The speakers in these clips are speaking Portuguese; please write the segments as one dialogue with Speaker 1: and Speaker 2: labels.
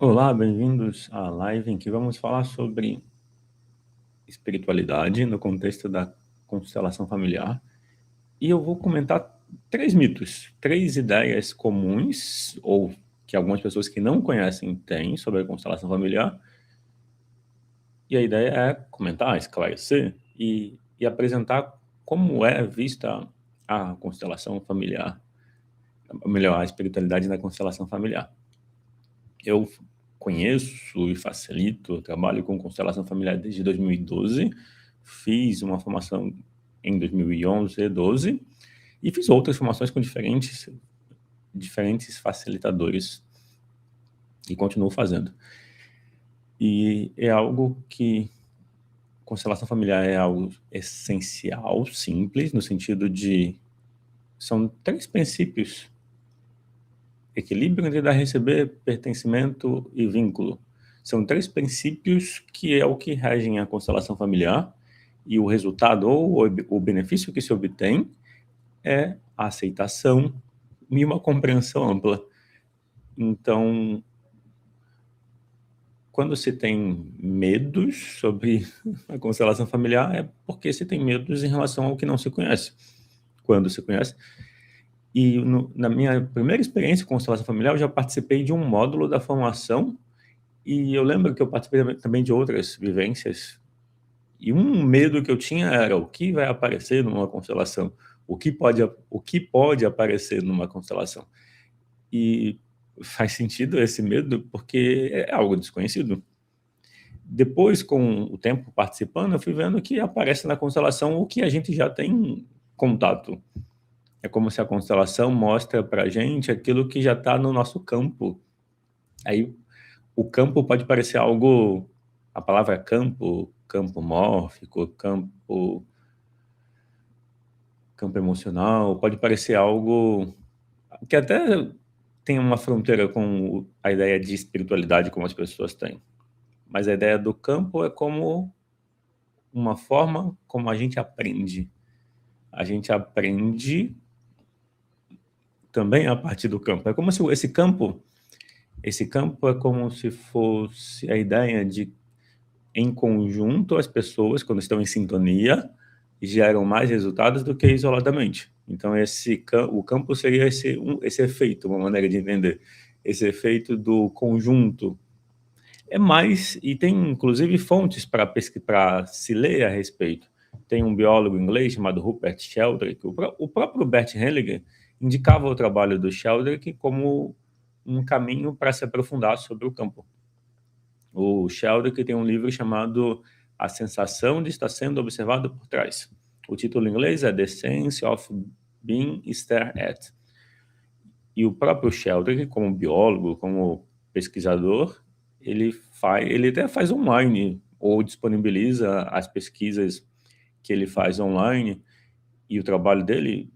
Speaker 1: Olá, bem-vindos à live em que vamos falar sobre espiritualidade no contexto da constelação familiar. E eu vou comentar três mitos, três ideias comuns, ou que algumas pessoas que não conhecem têm sobre a constelação familiar. E a ideia é comentar, esclarecer e apresentar como é vista a constelação familiar, ou melhor, a espiritualidade na constelação familiar. Eu conheço e facilito, trabalho com constelação familiar desde 2012, fiz uma formação em 2011 e 12 e fiz outras formações com diferentes facilitadores e continuo fazendo. E é algo que constelação familiar é algo essencial, simples, no sentido de são três princípios: equilíbrio entre dar e receber, pertencimento e vínculo. São três princípios que é o que regem a constelação familiar, e o resultado ou o benefício que se obtém é a aceitação e uma compreensão ampla. Então, quando se tem medos sobre a constelação familiar, é porque se tem medos em relação ao que não se conhece. Quando se conhece, na minha primeira experiência com constelação familiar, eu já participei de um módulo da formação. E eu lembro que eu participei também de outras vivências, e um medo que eu tinha era o que vai aparecer numa constelação, o que pode aparecer numa constelação. E faz sentido esse medo, porque é algo desconhecido. Depois, com o tempo participando, eu fui vendo que aparece na constelação o que a gente já tem contato. É como se a constelação mostra para a gente aquilo que já está no nosso campo. Aí o campo pode parecer algo, a palavra campo, campo mórfico, campo emocional, pode parecer algo que até tem uma fronteira com a ideia de espiritualidade como as pessoas têm. Mas a ideia do campo é como uma forma como a gente aprende. A gente aprende também a partir do campo. É como se esse campo é como se fosse a ideia de, em conjunto, as pessoas, quando estão em sintonia, geram mais resultados do que isoladamente. Então, o campo seria esse efeito, uma maneira de entender. Esse efeito do conjunto. É mais, e tem inclusive fontes para se ler a respeito. Tem um biólogo inglês chamado Rupert Sheldrake. O próprio Bert Hellinger indicava o trabalho do Sheldrake como um caminho para se aprofundar sobre o campo. O Sheldrake tem um livro chamado A Sensação de Estar Sendo Observado por Trás. O título em inglês é The Sense of Being Stared At. E o próprio Sheldrake, como biólogo, como pesquisador, ele até faz online ou disponibiliza as pesquisas que ele faz online, e o trabalho dele,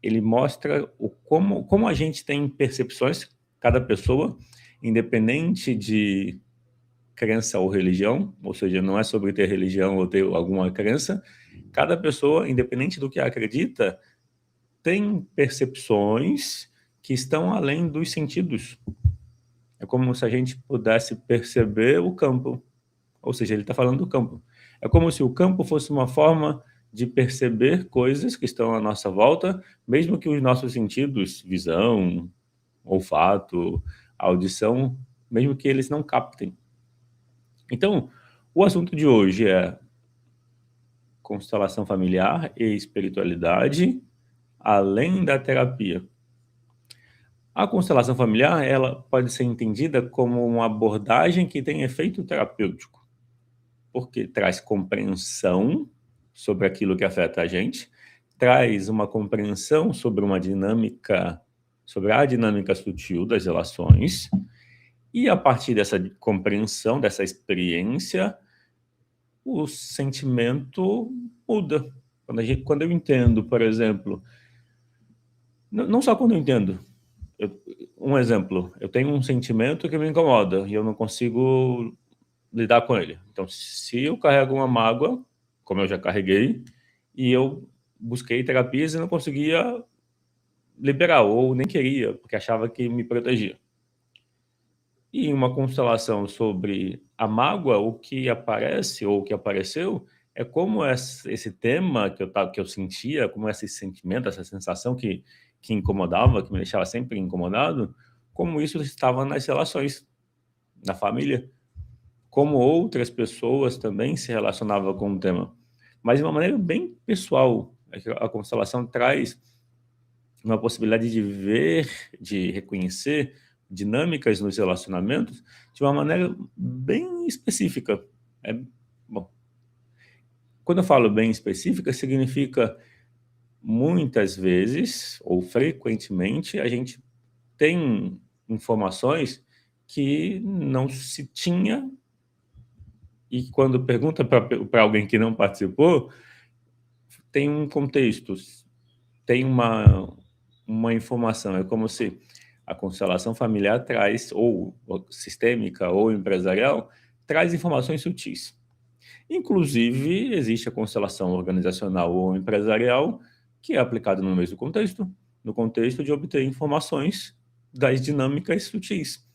Speaker 1: ele mostra como a gente tem percepções, cada pessoa, independente de crença ou religião, ou seja, não é sobre ter religião ou ter alguma crença, cada pessoa, independente do que acredita, tem percepções que estão além dos sentidos. É como se a gente pudesse perceber o campo, ou seja, ele está falando do campo. É como se o campo fosse uma forma de perceber coisas que estão à nossa volta, mesmo que os nossos sentidos, visão, olfato, audição, mesmo que eles não captem. Então, o assunto de hoje é constelação familiar e espiritualidade, além da terapia. A constelação familiar, ela pode ser entendida como uma abordagem que tem efeito terapêutico, porque traz compreensão sobre aquilo que afeta a gente, traz uma compreensão sobre sobre a dinâmica sutil das relações, e a partir dessa compreensão, dessa experiência, o sentimento muda. Quando eu entendo, por exemplo, não só quando eu entendo, um exemplo, eu tenho um sentimento que me incomoda e eu não consigo lidar com ele. Então, se eu carrego uma mágoa, como eu já carreguei, e eu busquei terapias e não conseguia liberar, ou nem queria, porque achava que me protegia. E em uma constelação sobre a mágoa, o que aparece ou o que apareceu é como esse tema que eu sentia, como esse sentimento, essa sensação que incomodava, que me deixava sempre incomodado, como isso estava nas relações, na família, como outras pessoas também se relacionavam com o tema, mas de uma maneira bem pessoal. A constelação traz uma possibilidade de ver, de reconhecer dinâmicas nos relacionamentos de uma maneira bem específica. É, bom, quando eu falo bem específica, significa muitas vezes ou frequentemente a gente tem informações que não se tinha, e quando pergunta para alguém que não participou, tem um contexto, tem uma informação. É como se a constelação familiar traz, ou sistêmica ou empresarial, traz informações sutis. Inclusive, existe a constelação organizacional ou empresarial, que é aplicada no mesmo contexto, no contexto de obter informações das dinâmicas sutis.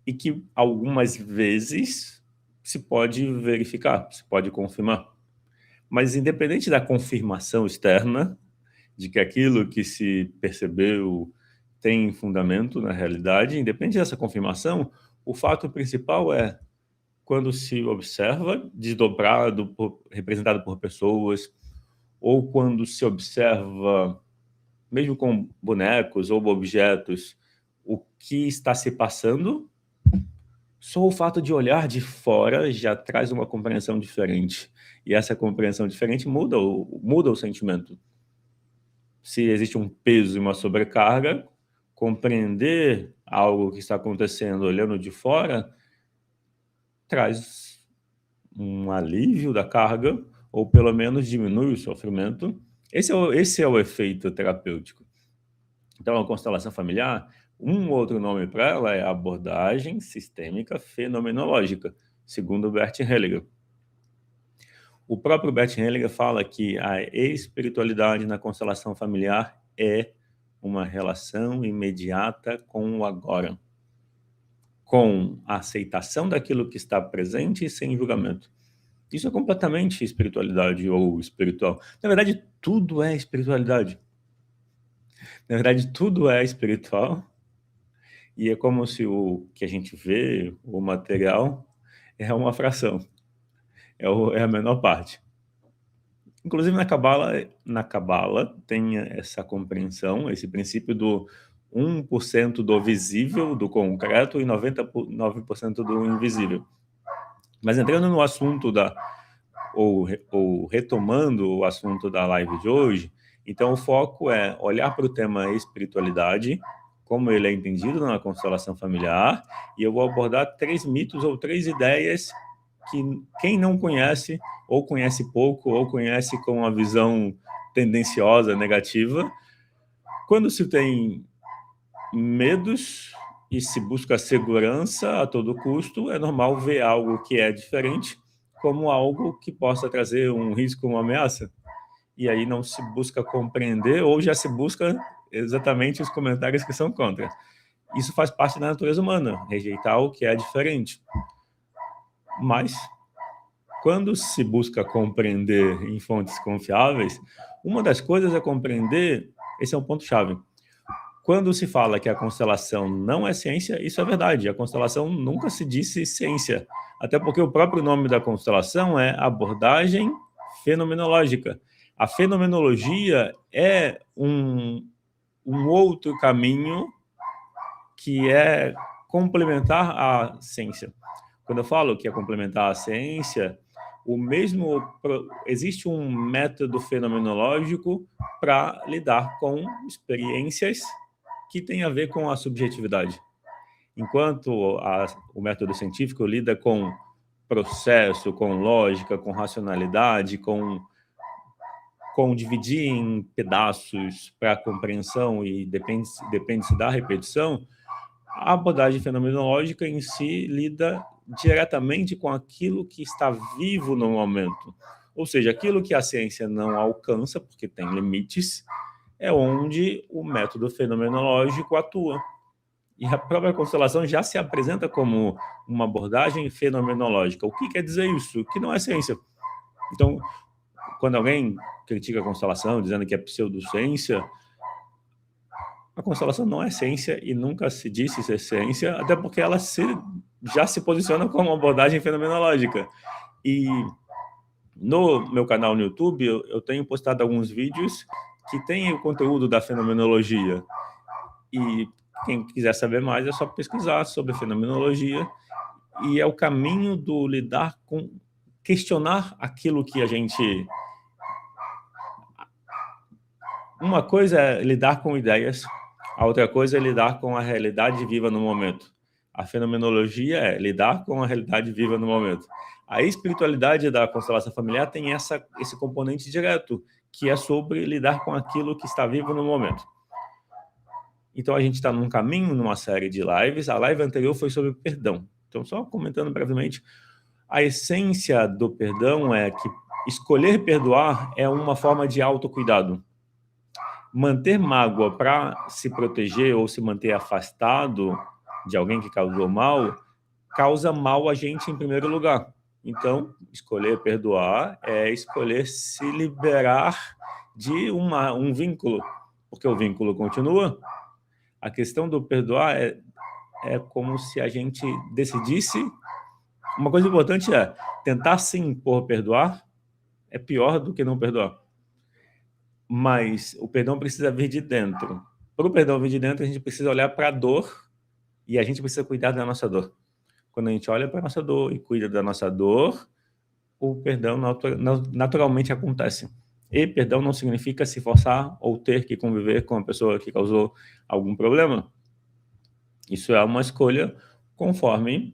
Speaker 1: E que algumas vezes se pode verificar, se pode confirmar. Mas independente da confirmação externa, de que aquilo que se percebeu tem fundamento na realidade, independente dessa confirmação, o fato principal é quando se observa desdobrado, representado por pessoas, ou quando se observa, mesmo com bonecos ou objetos, o que está se passando, só o fato de olhar de fora já traz uma compreensão diferente. E essa compreensão diferente muda o sentimento. Se existe um peso e uma sobrecarga, compreender algo que está acontecendo olhando de fora traz um alívio da carga, ou pelo menos diminui o sofrimento. Esse é o efeito terapêutico. Então, a constelação familiar, um outro nome para ela é abordagem sistêmica fenomenológica, segundo Bert Hellinger. O próprio Bert Hellinger fala que a espiritualidade na constelação familiar é uma relação imediata com o agora, com a aceitação daquilo que está presente e sem julgamento. Isso é completamente espiritualidade ou espiritual. Na verdade, tudo é espiritualidade. Na verdade, tudo é espiritual, e é como se o que a gente vê, o material, é uma fração, é a menor parte. Inclusive na Cabala tem essa compreensão, esse princípio do 1% do visível, do concreto, e 99% do invisível. Mas entrando no assunto ou retomando o assunto da live de hoje, então o foco é olhar para o tema espiritualidade, como ele é entendido na constelação familiar, e eu vou abordar 3 mitos ou 3 ideias que quem não conhece, ou conhece pouco, ou conhece com uma visão tendenciosa, negativa. Quando se tem medos e se busca segurança a todo custo, é normal ver algo que é diferente como algo que possa trazer um risco, uma ameaça. E aí não se busca compreender, ou já se busca exatamente os comentários que são contra. Isso faz parte da natureza humana, rejeitar o que é diferente. Mas, quando se busca compreender em fontes confiáveis, uma das coisas é compreender, esse é um ponto-chave. Quando se fala que a constelação não é ciência, isso é verdade. A constelação nunca se disse ciência, até porque o próprio nome da constelação é abordagem fenomenológica. A fenomenologia é um outro caminho que é complementar à ciência. Quando eu falo que é complementar à ciência, existe um método fenomenológico para lidar com experiências que tem a ver com a subjetividade. Enquanto o método científico lida com processo, com lógica, com racionalidade, com dividir em pedaços para compreensão e depende-se da repetição, a abordagem fenomenológica em si lida diretamente com aquilo que está vivo no momento. Ou seja, aquilo que a ciência não alcança, porque tem limites, é onde o método fenomenológico atua. E a própria constelação já se apresenta como uma abordagem fenomenológica. O que quer dizer isso? Que não é ciência. Então, quando alguém critica a constelação, dizendo que é pseudociência, a constelação não é ciência e nunca se disse ser ciência, até porque ela já se posiciona como uma abordagem fenomenológica. E no meu canal no YouTube, eu tenho postado alguns vídeos que têm o conteúdo da fenomenologia. E quem quiser saber mais é só pesquisar sobre fenomenologia. E é o caminho do lidar com, questionar aquilo que a gente... Uma coisa é lidar com ideias, a outra coisa é lidar com a realidade viva no momento. A fenomenologia é lidar com a realidade viva no momento. A espiritualidade da constelação familiar tem esse componente direto, que é sobre lidar com aquilo que está vivo no momento. Então, a gente está num caminho, numa série de lives. A live anterior foi sobre perdão. Então, só comentando brevemente, a essência do perdão é que escolher perdoar é uma forma de autocuidado. Manter mágoa para se proteger ou se manter afastado de alguém que causou mal, causa mal a gente em primeiro lugar. Então, escolher perdoar é escolher se liberar de um vínculo, porque o vínculo continua. A questão do perdoar é como se a gente decidisse... Uma coisa importante é tentar se impor perdoar é pior do que não perdoar. Mas o perdão precisa vir de dentro. Para o perdão vir de dentro, a gente precisa olhar para a dor e a gente precisa cuidar da nossa dor. Quando a gente olha para a nossa dor e cuida da nossa dor, o perdão naturalmente acontece. E perdão não significa se forçar ou ter que conviver com a pessoa que causou algum problema. Isso é uma escolha conforme...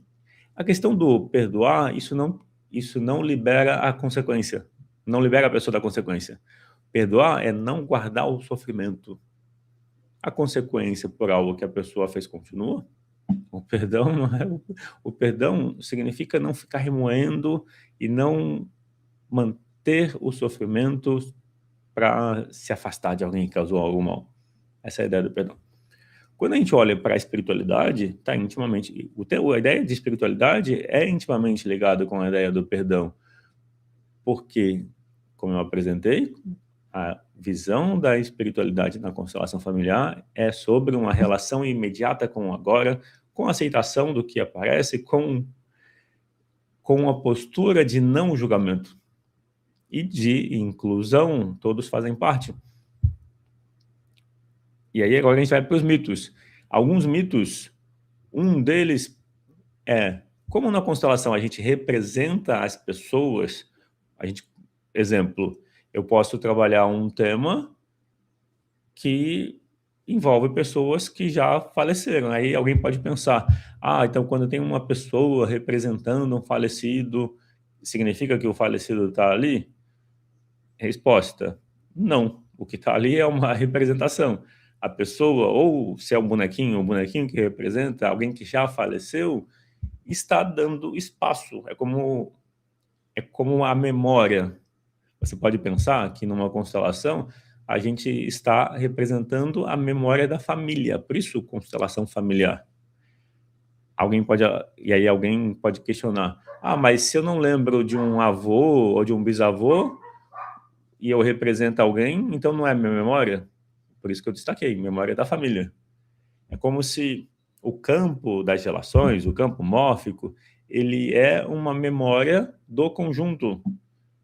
Speaker 1: A questão do perdoar, isso não libera a consequência. Não libera a pessoa da consequência. Perdoar é não guardar o sofrimento. A consequência por algo que a pessoa fez continua. O perdão não é... O perdão significa não ficar remoendo e não manter o sofrimento para se afastar de alguém que causou algo mal. Essa é a ideia do perdão. Quando a gente olha para a espiritualidade, está intimamente... A ideia de espiritualidade é intimamente ligada com a ideia do perdão. Porque, como eu apresentei, a visão da espiritualidade na constelação familiar é sobre uma relação imediata com o agora, com a aceitação do que aparece, com uma postura de não julgamento e de inclusão. Todos fazem parte. E aí agora a gente vai para os mitos. Alguns mitos, um deles é, como na constelação a gente representa as pessoas, exemplo, eu posso trabalhar um tema que envolve pessoas que já faleceram. Aí alguém pode pensar, então quando tem uma pessoa representando um falecido, significa que o falecido está ali? Resposta, não. O que está ali é uma representação. A pessoa, ou se é um bonequinho que representa alguém que já faleceu, está dando espaço. É como a memória. Você pode pensar que numa constelação a gente está representando a memória da família, por isso constelação familiar. E aí alguém pode questionar, mas se eu não lembro de um avô ou de um bisavô e eu represento alguém, então não é minha memória? Por isso que eu destaquei, memória da família. É como se o campo das relações, o campo mórfico, ele é uma memória do conjunto.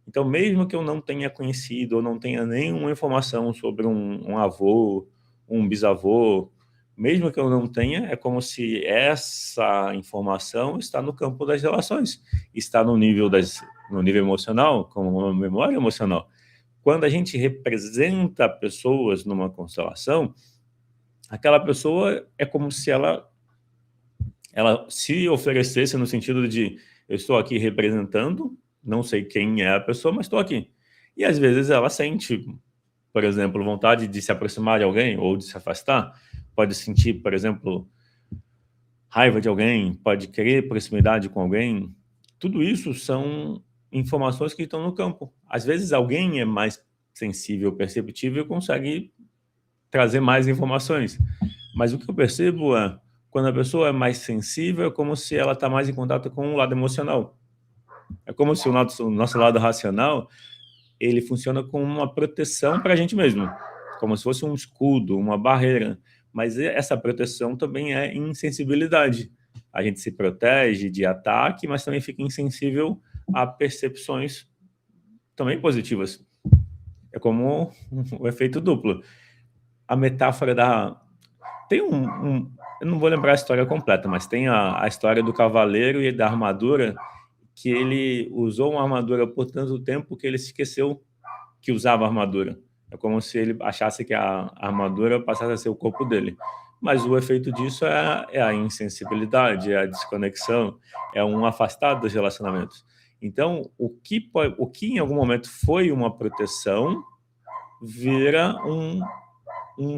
Speaker 1: Então, mesmo que eu não tenha conhecido ou não tenha nenhuma informação sobre um avô, um bisavô, mesmo que eu não tenha, é como se essa informação está no campo das relações, está no nível emocional, como uma memória emocional. Quando a gente representa pessoas numa constelação, aquela pessoa é como se ela se oferecesse no sentido de eu estou aqui representando, não sei quem é a pessoa, mas estou aqui. E às vezes ela sente, por exemplo, vontade de se aproximar de alguém ou de se afastar, pode sentir, por exemplo, raiva de alguém, pode querer proximidade com alguém. Tudo isso são informações que estão no campo. Às vezes alguém é mais sensível, perceptível e consegue trazer mais informações. Mas o que eu percebo é Quando a pessoa é mais sensível, é como se ela está mais em contato com o lado emocional. É como se o nosso lado racional, ele funciona como uma proteção para a gente mesmo, como se fosse um escudo, uma barreira. Mas essa proteção também é insensibilidade. A gente se protege de ataque, mas também fica insensível a percepções também positivas. É como o efeito duplo. A metáfora da... Tem eu não vou lembrar a história completa, mas tem a história do cavaleiro e da armadura, que ele usou uma armadura por tanto tempo que ele se esqueceu que usava armadura. É como se ele achasse que a armadura passasse a ser o corpo dele. Mas o efeito disso é a insensibilidade, é a desconexão, é um afastado dos relacionamentos. Então, o que em algum momento foi uma proteção vira um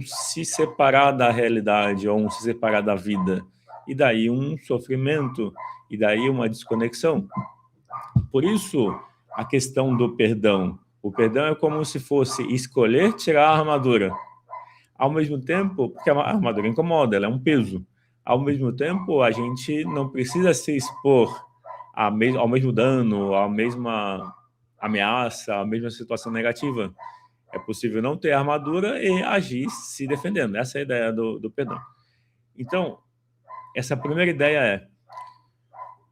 Speaker 1: se separar da realidade ou um se separar da vida. E daí um sofrimento, e daí uma desconexão. Por isso, a questão do perdão. O perdão é como se fosse escolher tirar a armadura. Ao mesmo tempo, porque a armadura incomoda, ela é um peso. Ao mesmo tempo, a gente não precisa se expor ao mesmo dano, à mesma ameaça, à mesma situação negativa. É possível não ter armadura e agir se defendendo. Essa é a ideia do perdão. Então, essa primeira ideia é...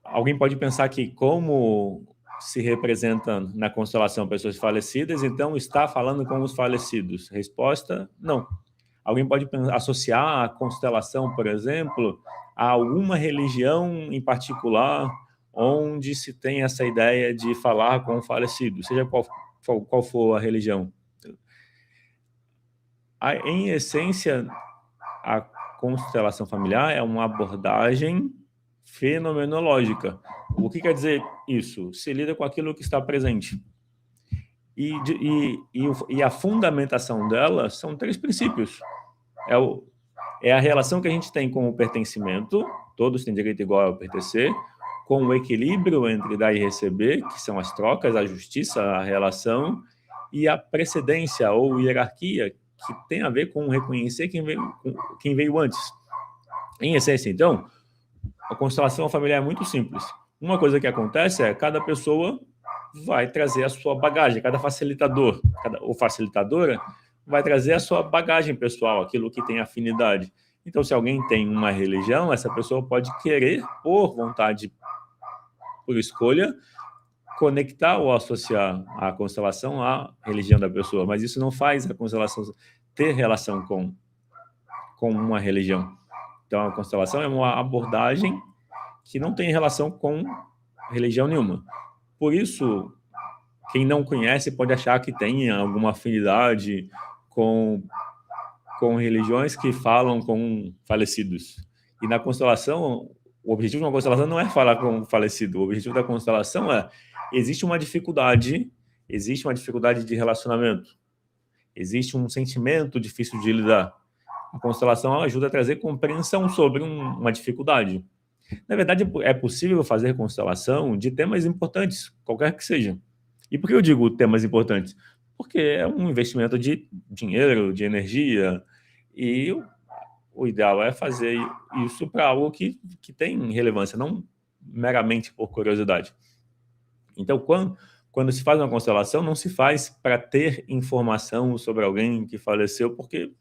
Speaker 1: Alguém pode pensar que como se representa na constelação pessoas falecidas, então está falando com os falecidos. Resposta, não. Alguém pode associar a constelação, por exemplo, a alguma religião em particular onde se tem essa ideia de falar com o falecido, seja qual for a religião. Em essência, a constelação familiar é uma abordagem fenomenológica. O que quer dizer isso? Se lida com aquilo que está presente. E a fundamentação dela são 3 princípios. É a relação que a gente tem com o pertencimento, todos têm direito igual a pertencer, com o equilíbrio entre dar e receber, que são as trocas, a justiça, a relação, e a precedência ou hierarquia, que tem a ver com reconhecer quem veio antes. Em essência, então, a constelação familiar é muito simples. Uma coisa que acontece é cada pessoa vai trazer a sua bagagem, cada facilitador ou facilitadora vai trazer a sua bagagem pessoal, aquilo que tem afinidade. Então, se alguém tem uma religião, essa pessoa pode querer, por vontade, por escolha, conectar ou associar a constelação à religião da pessoa, mas isso não faz a constelação ter relação com uma religião. Então, a constelação é uma abordagem que não tem relação com religião nenhuma. Por isso, quem não conhece pode achar que tem alguma afinidade com religiões que falam com falecidos. E na constelação, o objetivo de uma constelação não é falar com o falecido. O objetivo da constelação é: existe uma dificuldade de relacionamento, existe um sentimento difícil de lidar. A constelação ajuda a trazer compreensão sobre uma dificuldade. Na verdade, é possível fazer constelação de temas importantes, qualquer que seja. E por que eu digo temas importantes? Porque é um investimento de dinheiro, de energia, e o ideal é fazer isso para algo que tem relevância, não meramente por curiosidade. Então, quando se faz uma constelação, não se faz para ter informação sobre alguém que faleceu, porque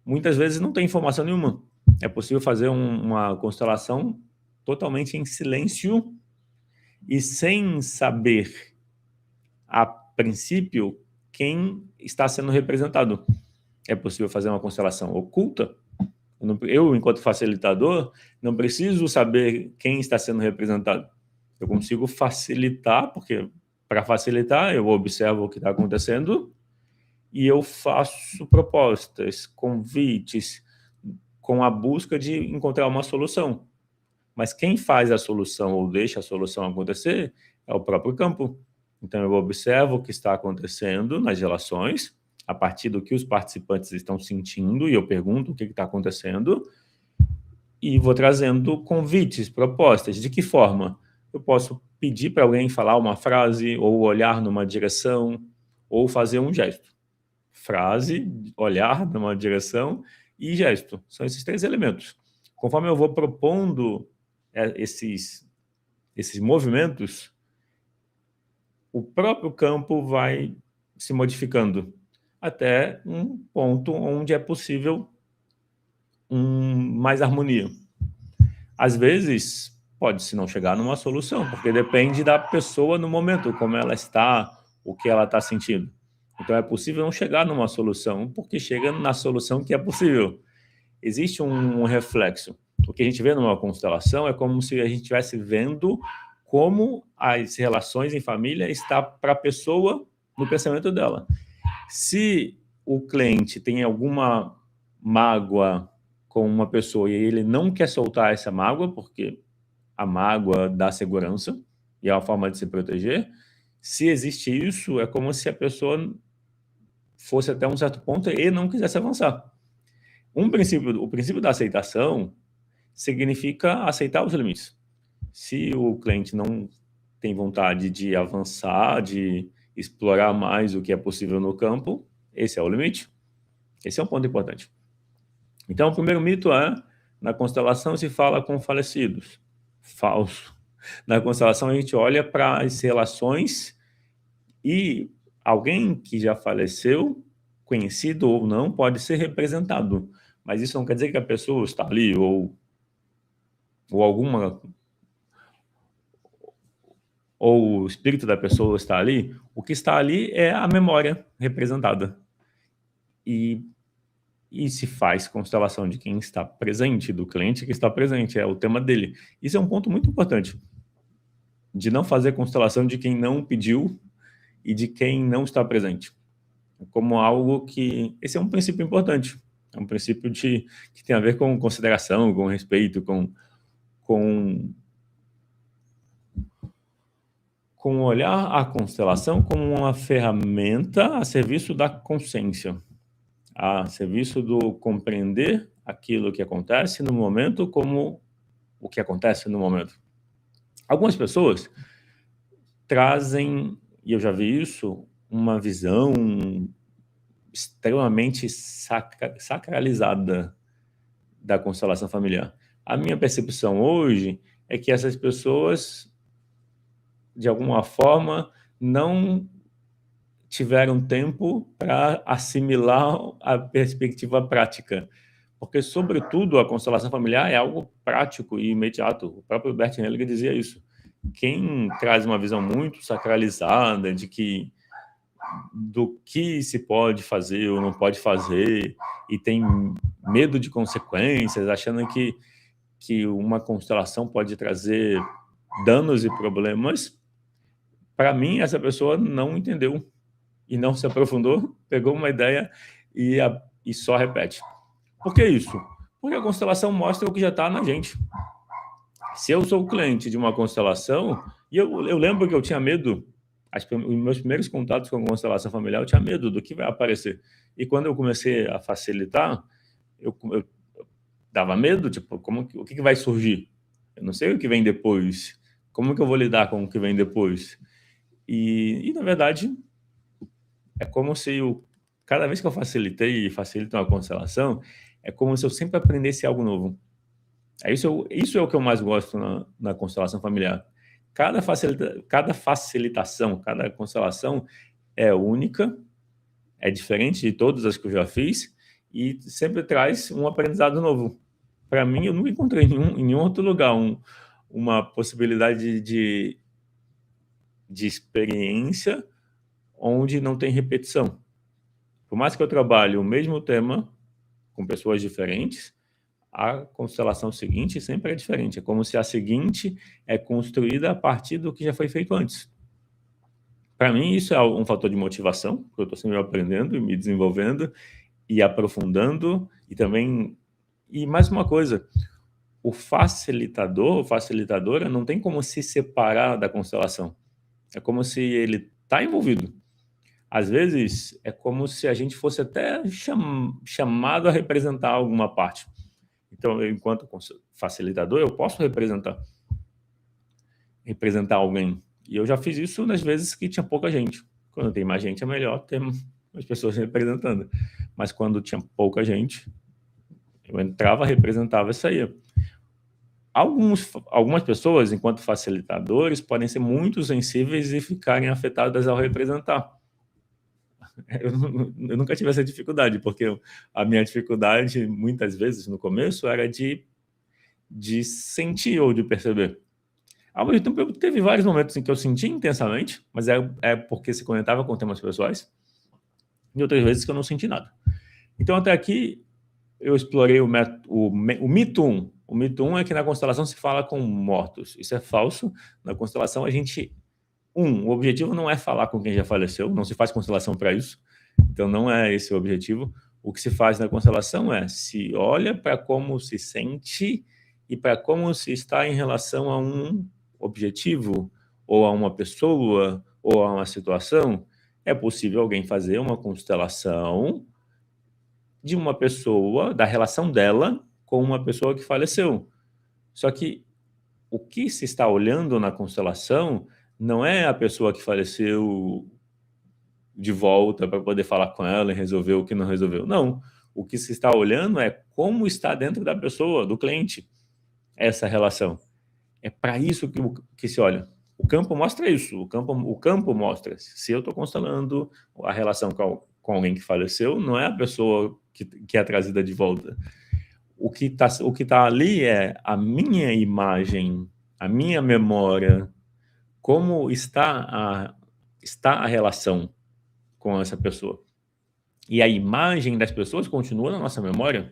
Speaker 1: muitas vezes não tem informação nenhuma. É possível fazer uma constelação totalmente em silêncio e sem saber, a princípio, quem está sendo representado. É possível fazer uma constelação oculta. Eu, enquanto facilitador, não preciso saber quem está sendo representado. Eu consigo facilitar, porque para facilitar eu observo o que está acontecendo e eu faço propostas, convites, com a busca de encontrar uma solução. Mas quem faz a solução ou deixa a solução acontecer é o próprio campo. Então, eu observo o que está acontecendo nas relações, a partir do que os participantes estão sentindo, e eu pergunto o que está acontecendo, e vou trazendo convites, propostas. De que forma? Eu posso pedir para alguém falar uma frase, ou olhar numa direção, ou fazer um gesto. Frase, olhar numa direção e gesto. São esses 3 elementos. conforme eu vou propondo esses movimentos, o próprio campo vai se modificando até um ponto onde é possível mais harmonia. Às vezes, pode-se não chegar numa solução, porque depende da pessoa no momento, como ela está, o que ela está sentindo. Então, é possível não chegar numa solução, porque chega na solução que é possível. Existe um reflexo. O que a gente vê numa constelação é como se a gente estivesse vendo como as relações em família estão para a pessoa no pensamento dela. Se o cliente tem alguma mágoa com uma pessoa e ele não quer soltar essa mágoa, porque a mágoa dá segurança e é uma forma de se proteger, se existe isso, é como se a pessoa fosse até um certo ponto e não quisesse avançar. O princípio da aceitação significa aceitar os limites. Se o cliente não tem vontade de avançar, de explorar mais o que é possível no campo, esse é o limite. Esse é um ponto importante. Então, o primeiro mito é, na constelação se fala com falecidos. Falso. Na constelação a gente olha para as relações e alguém que já faleceu, conhecido ou não, pode ser representado. Mas isso não quer dizer que a pessoa está ali ou o espírito da pessoa está ali. O que está ali é a memória representada. E se faz constelação de quem está presente, do cliente que está presente, é o tema dele. Isso é um ponto muito importante, de não fazer constelação de quem não pediu e de quem não está presente. Como algo que... Esse é um princípio importante, é um princípio que tem a ver com consideração, com respeito, com olhar a constelação como uma ferramenta a serviço da consciência, a serviço do compreender aquilo que acontece no momento como o que acontece no momento. Algumas pessoas trazem, e eu já vi isso, uma visão extremamente sacralizada da constelação familiar. A minha percepção hoje é que essas pessoas, de alguma forma, não tiveram tempo para assimilar a perspectiva prática. Porque, sobretudo, a constelação familiar é algo prático e imediato. O próprio Bert Hellinger dizia isso. Quem traz uma visão muito sacralizada do que se pode fazer ou não pode fazer e tem medo de consequências, achando que uma constelação pode trazer danos e problemas, para mim, essa pessoa não entendeu e não se aprofundou, pegou uma ideia e só repete. Por que isso? Porque a constelação mostra o que já está na gente. Se eu sou o cliente de uma constelação, e eu lembro que eu tinha medo, os meus primeiros contatos com a constelação familiar, eu tinha medo do que vai aparecer. E quando eu comecei a facilitar, eu dava medo, tipo, o que vai surgir? Eu não sei o que vem depois. Como que eu vou lidar com o que vem depois? E na verdade, é como se cada vez que eu facilito uma constelação, é como se eu sempre aprendesse algo novo. Isso é o que eu mais gosto na constelação familiar. Cada facilitação, cada constelação é única, é diferente de todas as que eu já fiz e sempre traz um aprendizado novo. Para mim, eu nunca encontrei em nenhum outro lugar uma possibilidade de experiência onde não tem repetição. Por mais que eu trabalhe o mesmo tema com pessoas diferentes, a constelação seguinte sempre é diferente. É como se a seguinte é construída a partir do que já foi feito antes. Para mim, isso é um fator de motivação, porque eu estou sempre aprendendo e me desenvolvendo e aprofundando. E mais uma coisa, o facilitadora, não tem como se separar da constelação. É como se ele está envolvido. Às vezes, é como se a gente fosse até chamado a representar alguma parte. Então, eu, enquanto facilitador, eu posso representar alguém. E eu já fiz isso nas vezes que tinha pouca gente. Quando tem mais gente, é melhor ter as pessoas representando. Mas quando tinha pouca gente, eu entrava, representava e saía. Algumas pessoas, enquanto facilitadores, podem ser muito sensíveis e ficarem afetadas ao representar. Eu nunca tive essa dificuldade, porque a minha dificuldade, muitas vezes, no começo, era de sentir ou de perceber. Ao mesmo tempo, teve vários momentos em que eu senti intensamente, mas é porque se conectava com temas pessoais, e outras vezes que eu não senti nada. Então, até aqui, eu explorei o mito 1. O mito 1 é que na constelação se fala com mortos. Isso é falso. Na constelação, o objetivo não é falar com quem já faleceu, não se faz constelação para isso. Então, não é esse o objetivo. O que se faz na constelação é se olha para como se sente e para como se está em relação a um objetivo, ou a uma pessoa, ou a uma situação. É possível alguém fazer uma constelação de uma pessoa, da relação dela com uma pessoa que faleceu. Só que o que se está olhando na constelação não é a pessoa que faleceu de volta para poder falar com ela e resolver o que não resolveu. Não. O que se está olhando é como está dentro da pessoa, do cliente, essa relação. É para isso que se olha. O campo mostra isso. O campo mostra. Se eu estou constelando a relação com alguém que faleceu, não é a pessoa que é trazida de volta. O que tá ali é a minha imagem, a minha memória, como está a relação com essa pessoa. E a imagem das pessoas continua na nossa memória.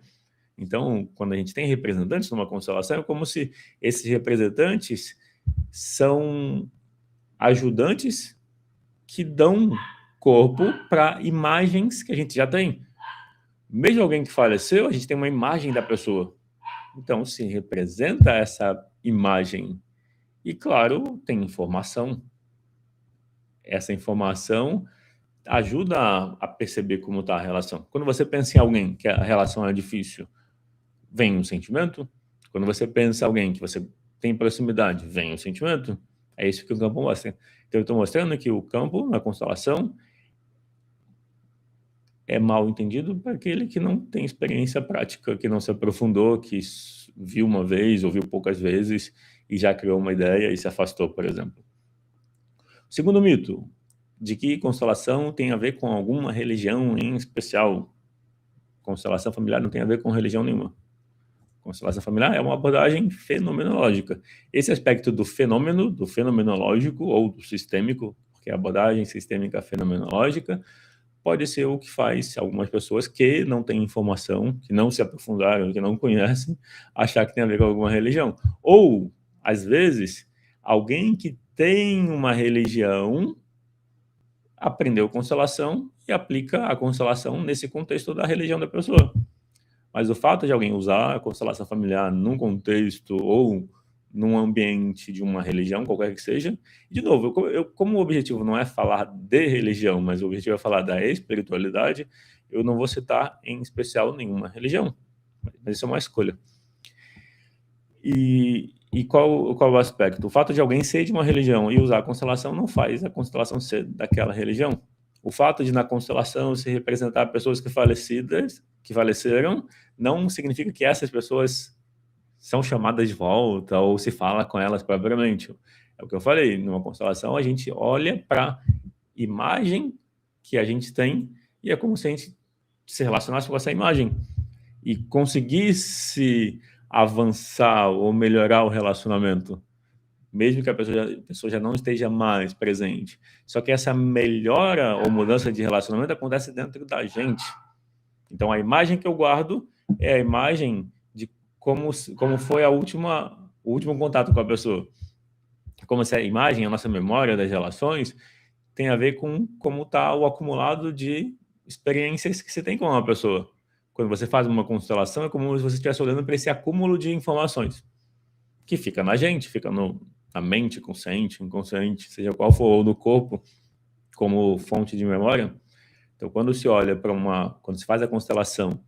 Speaker 1: Então, quando a gente tem representantes numa constelação, é como se esses representantes são ajudantes que dão corpo para imagens que a gente já tem. Mesmo alguém que faleceu, a gente tem uma imagem da pessoa. Então, se representa essa imagem. E, claro, tem informação. Essa informação ajuda a perceber como está a relação. Quando você pensa em alguém que a relação é difícil, vem um sentimento. Quando você pensa em alguém que você tem proximidade, vem um sentimento. É isso que o campo mostra. Então, eu estou mostrando que o campo, na constelação, é mal entendido para aquele que não tem experiência prática, que não se aprofundou, que viu uma vez, ouviu poucas vezes e já criou uma ideia e se afastou, por exemplo. Segundo mito, de que constelação tem a ver com alguma religião em especial. Constelação familiar não tem a ver com religião nenhuma. Constelação familiar é uma abordagem fenomenológica. Esse aspecto do fenômeno, do fenomenológico ou do sistêmico, porque a abordagem sistêmica fenomenológica pode ser o que faz algumas pessoas que não têm informação, que não se aprofundaram, que não conhecem, achar que tem a ver com alguma religião. Ou, às vezes, alguém que tem uma religião aprendeu constelação e aplica a constelação nesse contexto da religião da pessoa. Mas o fato de alguém usar a constelação familiar num contexto ou num ambiente de uma religião, qualquer que seja, de novo, como o objetivo não é falar de religião, mas o objetivo é falar da espiritualidade, eu não vou citar em especial nenhuma religião, mas isso é uma escolha. E qual o aspecto? O fato de alguém ser de uma religião e usar a constelação não faz a constelação ser daquela religião. O fato de na constelação se representar pessoas que faleceram, não significa que essas pessoas são chamadas de volta ou se fala com elas propriamente. É o que eu falei, numa constelação a gente olha para a imagem que a gente tem e é como se a gente se relacionasse com essa imagem e conseguisse avançar ou melhorar o relacionamento, mesmo que a pessoa já não esteja mais presente. Só que essa melhora ou mudança de relacionamento acontece dentro da gente. Então, a imagem que eu guardo é a imagem de como foi o último contato com a pessoa. Como se a imagem, a nossa memória das relações, tem a ver com como está o acumulado de experiências que você tem com uma pessoa. Quando você faz uma constelação, é como se você estivesse olhando para esse acúmulo de informações que fica na gente, fica na mente, consciente, inconsciente, seja qual for, ou no corpo, como fonte de memória. Então, quando se olha quando se faz a constelação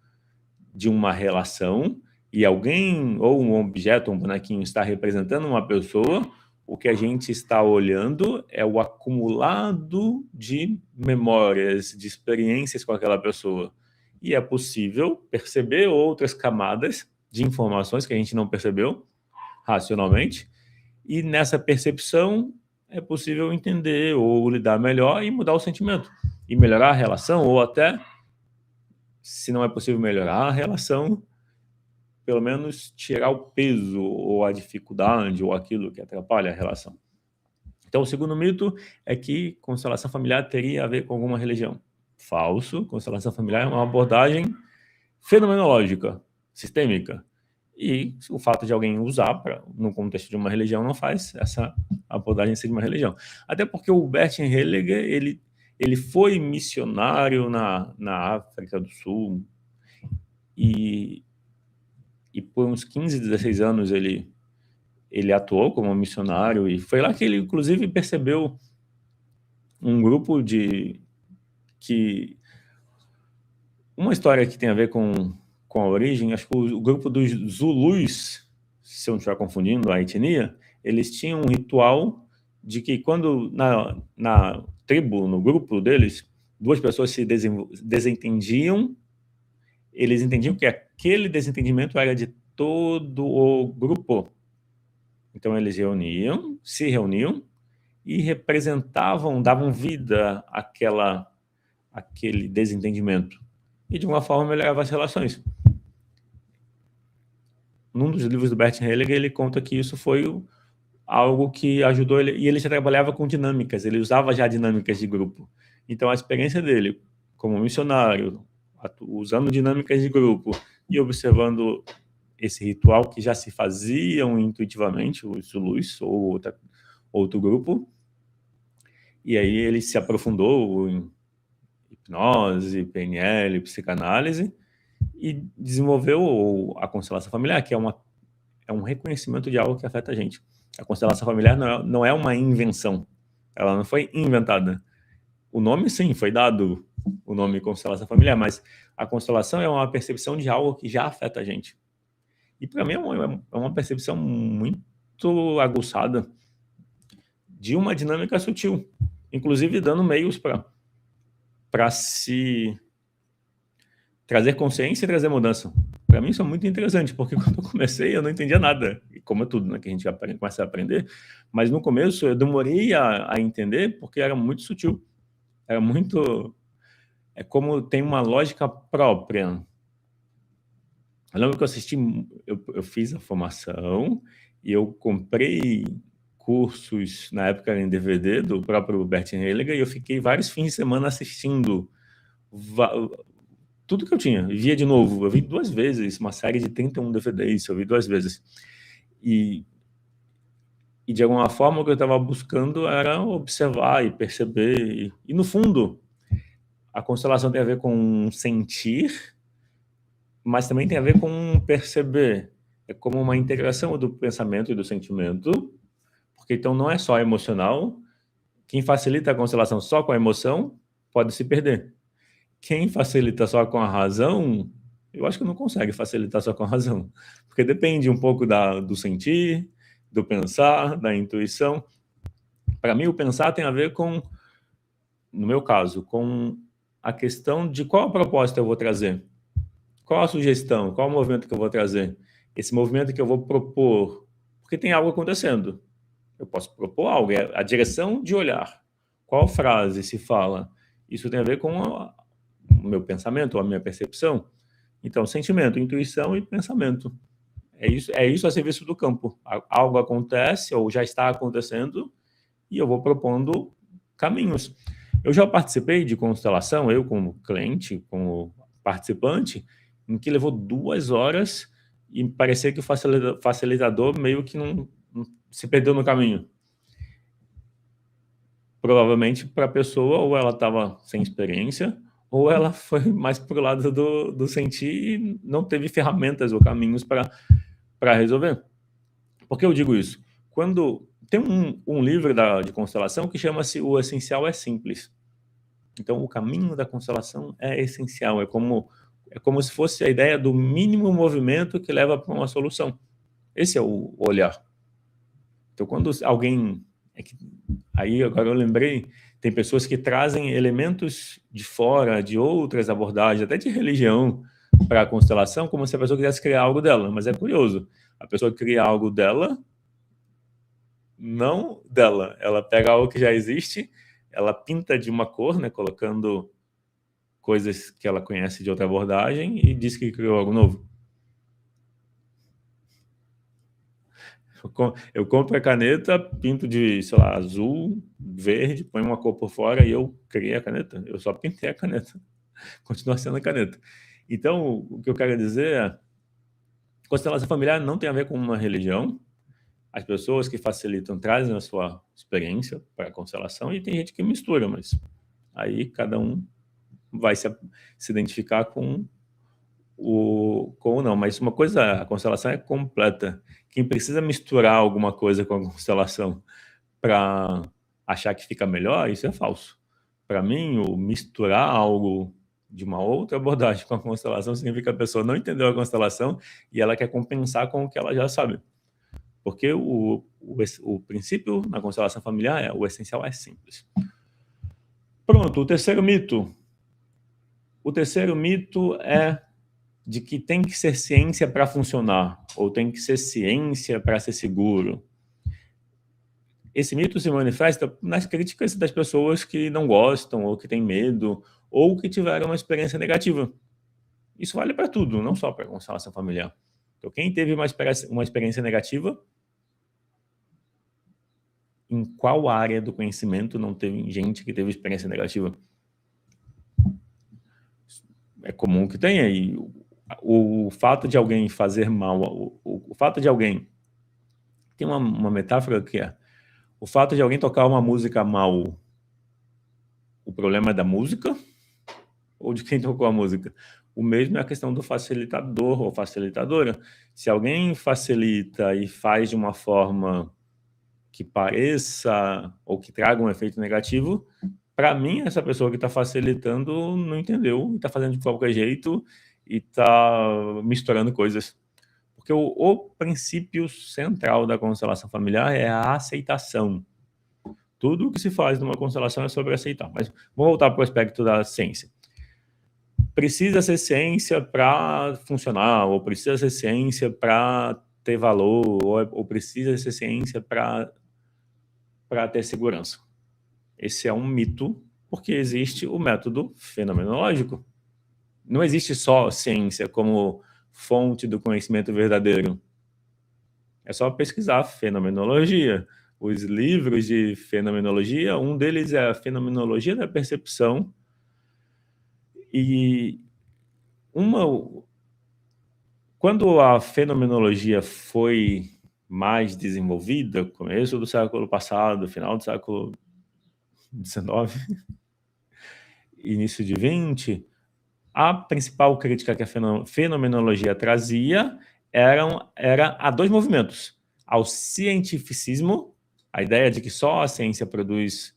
Speaker 1: de uma relação e alguém ou um objeto, um bonequinho está representando uma pessoa, o que a gente está olhando é o acumulado de memórias, de experiências com aquela pessoa. E é possível perceber outras camadas de informações que a gente não percebeu, racionalmente, e nessa percepção é possível entender ou lidar melhor e mudar o sentimento, e melhorar a relação, ou até, se não é possível melhorar a relação, pelo menos tirar o peso, ou a dificuldade, ou aquilo que atrapalha a relação. Então, o segundo mito é que constelação familiar teria a ver com alguma religião. Falso. Constelação familiar é uma abordagem fenomenológica, sistêmica. E o fato de alguém usar no contexto de uma religião não faz essa abordagem ser de uma religião. Até porque o Bert Hellinger, ele foi missionário na África do Sul e por uns 15, 16 anos ele atuou como missionário, e foi lá que ele, inclusive, percebeu um grupo uma história que tem a ver com a origem. Acho que o grupo dos Zulus, se eu não estiver confundindo a etnia, eles tinham um ritual de que quando na tribo, no grupo deles, duas pessoas se desentendiam, eles entendiam que aquele desentendimento era de todo o grupo. Então eles se reuniam e representavam, davam vida àquele desentendimento. E de alguma forma melhorava as relações. Num dos livros do Bert Hellinger, ele conta que isso foi algo que ajudou ele, e ele já trabalhava com dinâmicas, ele usava já dinâmicas de grupo. Então a experiência dele como missionário, usando dinâmicas de grupo e observando esse ritual que já se faziam intuitivamente, os Zulus ou outro grupo, e aí ele se aprofundou em hipnose, PNL, psicanálise, e desenvolveu a constelação familiar, que é um reconhecimento de algo que afeta a gente. A constelação familiar não é uma invenção, ela não foi inventada. O nome, sim, foi dado, o nome constelação familiar, mas a constelação é uma percepção de algo que já afeta a gente. E para mim é uma percepção muito aguçada de uma dinâmica sutil, inclusive dando meios para se trazer consciência e trazer mudança. Para mim isso é muito interessante, porque quando eu comecei eu não entendia nada, e como é tudo, né, que a gente começa a aprender, mas no começo eu demorei a entender, porque era muito sutil, era muito... É como tem uma lógica própria. Eu lembro que eu fiz a formação e eu comprei cursos, na época em DVD, do próprio Bert Hellinger, e eu fiquei vários fins de semana assistindo tudo que eu tinha, via de novo. Eu vi 2 vezes, uma série de 31 DVDs, eu vi 2 vezes. E de alguma forma o que eu estava buscando era observar e perceber, e no fundo, a constelação tem a ver com sentir, mas também tem a ver com perceber. É como uma integração do pensamento e do sentimento, porque então não é só emocional. Quem facilita a constelação só com a emoção pode se perder. Quem facilita só com a razão, eu acho que não consegue facilitar só com a razão, porque depende um pouco do sentir, do pensar, da intuição. Para mim, o pensar tem a ver com, no meu caso, com a questão de qual proposta eu vou trazer. Qual a sugestão? Qual o movimento que eu vou trazer? Esse movimento que eu vou propor, porque tem algo acontecendo. Eu posso propor algo, é a direção de olhar. Qual frase se fala? Isso tem a ver com o meu pensamento, a minha percepção. Então, sentimento, intuição e pensamento. É isso a serviço do campo. Algo acontece ou já está acontecendo e eu vou propondo caminhos. Eu já participei de constelação, eu como cliente, como participante, em que levou 2 horas e parecia que o facilitador meio que não se perdeu no caminho. Provavelmente para a pessoa, ou ela estava sem experiência, ou ela foi mais para o lado do sentir e não teve ferramentas ou caminhos para resolver. Por que eu digo isso? Quando tem um livro de constelação que chama-se O Essencial é Simples. Então, o caminho da constelação é essencial, é como se fosse a ideia do mínimo movimento que leva para uma solução. Esse é o olhar. Então, quando alguém... Aí, agora eu lembrei, tem pessoas que trazem elementos de fora, de outras abordagens, até de religião, para a constelação, como se a pessoa quisesse criar algo dela. Mas é curioso. A pessoa cria algo dela, não dela. Ela pega algo que já existe, ela pinta de uma cor, né, colocando coisas que ela conhece de outra abordagem e diz que criou algo novo. Eu compro a caneta, pinto de, sei lá, azul, verde, ponho uma cor por fora e eu criei a caneta. Eu só pintei a caneta. Continua sendo a caneta. Então, o que eu quero dizer é, constelação familiar não tem a ver com uma religião. As pessoas que facilitam trazem a sua experiência para a constelação e tem gente que mistura, mas aí cada um vai se identificar com o ou não. Mas uma coisa, a constelação é completa. Quem precisa misturar alguma coisa com a constelação para achar que fica melhor, isso é falso. Para mim, o misturar algo de uma outra abordagem com a constelação significa que a pessoa não entendeu a constelação e ela quer compensar com o que ela já sabe. Porque o princípio na constelação familiar o essencial é simples. Pronto, o terceiro mito. O terceiro mito é de que tem que ser ciência para funcionar, ou tem que ser ciência para ser seguro. Esse mito se manifesta nas críticas das pessoas que não gostam, ou que têm medo, ou que tiveram uma experiência negativa. Isso vale para tudo, não só para a constelação familiar. Então, quem teve uma experiência negativa, em qual área do conhecimento não teve gente que teve experiência negativa? É comum que tenha, e o fato de alguém fazer mal, o fato de alguém... Tem uma metáfora que é, o fato de alguém tocar uma música mal, o problema é da música ou de quem tocou a música? O mesmo é a questão do facilitador ou facilitadora. Se alguém facilita e faz de uma forma que pareça ou que traga um efeito negativo, para mim, essa pessoa que está facilitando não entendeu, está fazendo de qualquer jeito e está misturando coisas. Porque o princípio central da constelação familiar é a aceitação. Tudo o que se faz numa constelação é sobre aceitar. Mas vamos voltar para o aspecto da ciência. Precisa ser ciência para funcionar, ou precisa ser ciência para ter valor, ou precisa ser ciência para ter segurança. Esse é um mito, porque existe o método fenomenológico. Não existe só ciência como fonte do conhecimento verdadeiro. É só pesquisar fenomenologia. Os livros de fenomenologia, um deles é a Fenomenologia da Percepção, e quando a fenomenologia foi mais desenvolvida, começo do século passado, final do século XIX, início de XX, a principal crítica que a fenomenologia trazia era a dois movimentos: ao cientificismo, a ideia de que só a ciência produz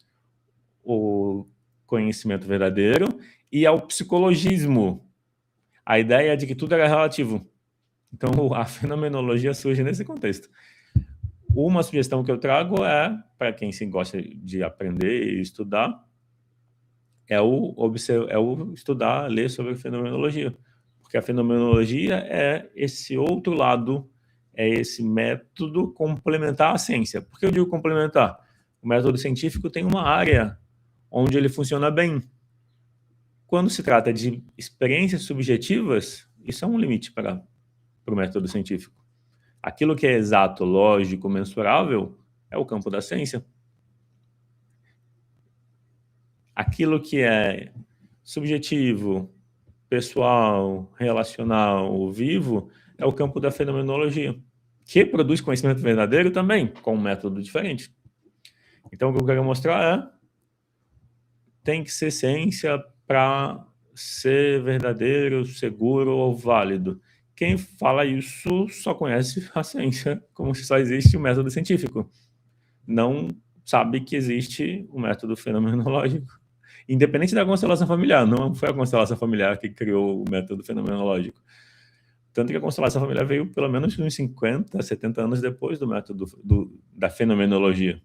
Speaker 1: o conhecimento verdadeiro, e ao psicologismo, a ideia de que tudo era relativo. Então, a fenomenologia surge nesse contexto. Uma sugestão que eu trago é, para quem se gosta de aprender e estudar, é o estudar, ler sobre fenomenologia. Porque a fenomenologia é esse outro lado, é esse método complementar à ciência. Por que eu digo complementar? O método científico tem uma área onde ele funciona bem. Quando se trata de experiências subjetivas, isso é um limite para o método científico. Aquilo que é exato, lógico, mensurável, é o campo da ciência. Aquilo que é subjetivo, pessoal, relacional, vivo, é o campo da fenomenologia, que produz conhecimento verdadeiro também, com um método diferente. Então, o que eu quero mostrar é, tem que ser ciência para ser verdadeiro, seguro ou válido. Quem fala isso só conhece a ciência, como se só existe o método científico. Não sabe que existe o método fenomenológico. Independente da constelação familiar, não foi a constelação familiar que criou o método fenomenológico. Tanto que a constelação familiar veio pelo menos uns 50, 70 anos depois do método da fenomenologia.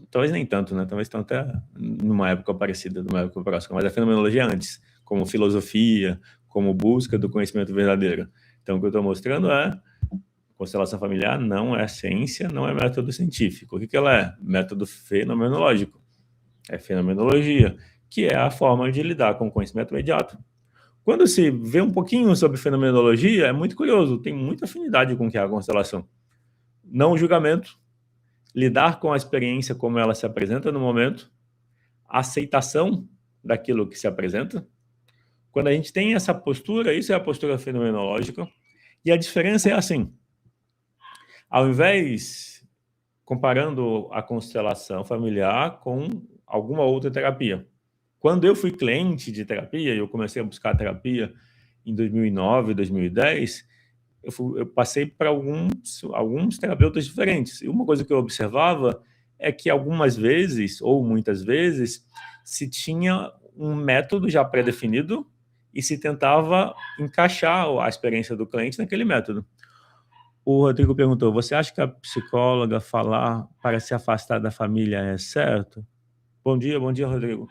Speaker 1: Talvez nem tanto, né? Talvez estão até numa época parecida, numa época próxima, mas a fenomenologia antes, como filosofia, como busca do conhecimento verdadeiro. Então, o que eu estou mostrando é Constelação familiar não é ciência, não é método científico. O que ela é? Método fenomenológico. É fenomenologia, que é a forma de lidar com o conhecimento imediato. Quando se vê um pouquinho sobre fenomenologia, é muito curioso, tem muita afinidade com o que é a constelação. Não julgamento, lidar com a experiência como ela se apresenta no momento, aceitação daquilo que se apresenta. Quando a gente tem essa postura, isso é a postura fenomenológica, e a diferença é assim, ao invés, comparando a constelação familiar com alguma outra terapia. Quando eu fui cliente de terapia, eu comecei a buscar terapia em 2009, 2010, eu passei para alguns terapeutas diferentes. E uma coisa que eu observava é que algumas vezes, ou muitas vezes, se tinha um método já pré-definido e se tentava encaixar a experiência do cliente naquele método. O Rodrigo perguntou, você acha que a psicóloga falar para se afastar da família é certo? Bom dia, Rodrigo.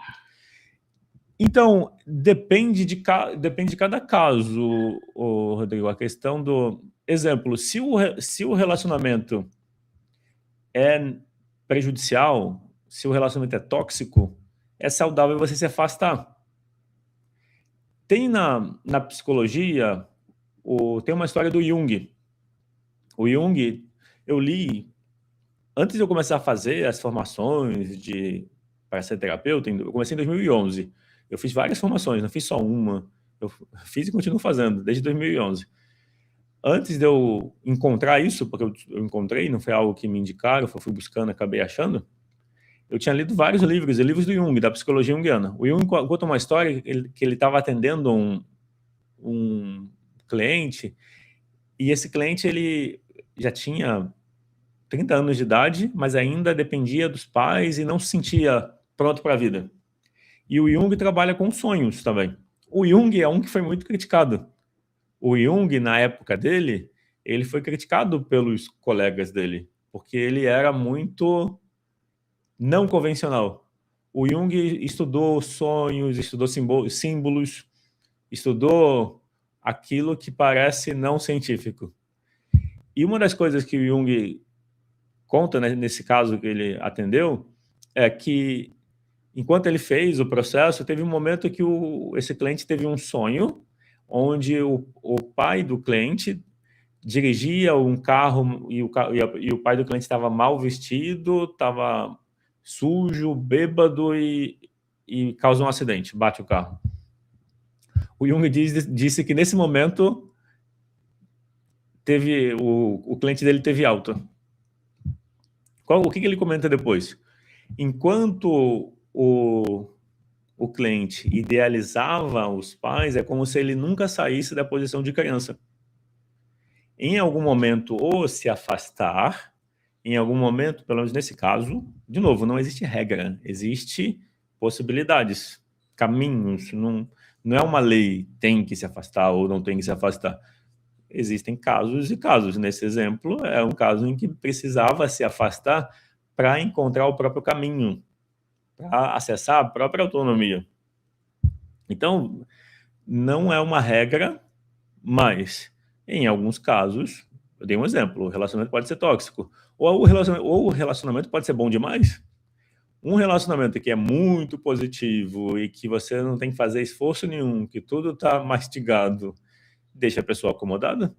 Speaker 1: Então, depende de cada caso, Rodrigo. A questão do... Exemplo, se o relacionamento é prejudicial, se o relacionamento é tóxico, é saudável você se afastar. Tem na psicologia, tem uma história do Jung. O Jung, eu li, antes de eu começar a fazer as formações para ser terapeuta, eu comecei em 2011. Eu fiz várias formações, não fiz só uma. Eu fiz e continuo fazendo, desde 2011. Antes de eu encontrar isso, porque eu encontrei, não foi algo que me indicaram, eu fui buscando, acabei achando, eu tinha lido vários livros, livros do Jung, da psicologia junguiana. O Jung conta uma história que ele estava atendendo um cliente, e esse cliente ele já tinha 30 anos de idade, mas ainda dependia dos pais e não se sentia pronto para a vida. E o Jung trabalha com sonhos também. O Jung é um que foi muito criticado. O Jung, na época dele, ele foi criticado pelos colegas dele, porque ele era muito não convencional. O Jung estudou sonhos, estudou símbolos, estudou aquilo que parece não científico. E uma das coisas que o Jung conta, né, nesse caso que ele atendeu, é que enquanto ele fez o processo, teve um momento que esse cliente teve um sonho, onde o pai do cliente dirigia um carro e o pai do cliente estava mal vestido, estava sujo, bêbado e causa um acidente, bate o carro. O Jung disse que nesse momento o cliente dele teve alta. O que ele comenta depois? Enquanto o cliente idealizava os pais, é como se ele nunca saísse da posição de criança. Em algum momento, ou se afastar, em algum momento, pelo menos nesse caso, de novo, não existe regra, existe possibilidades, caminhos, não é uma lei, tem que se afastar ou não tem que se afastar. Existem casos e casos. Nesse exemplo, é um caso em que precisava se afastar para encontrar o próprio caminho, para acessar a própria autonomia. Então, não é uma regra, mas em alguns casos, eu dei um exemplo, o relacionamento pode ser tóxico, ou o relacionamento pode ser bom demais. Um relacionamento que é muito positivo e que você não tem que fazer esforço nenhum, que tudo está mastigado, deixa a pessoa acomodada.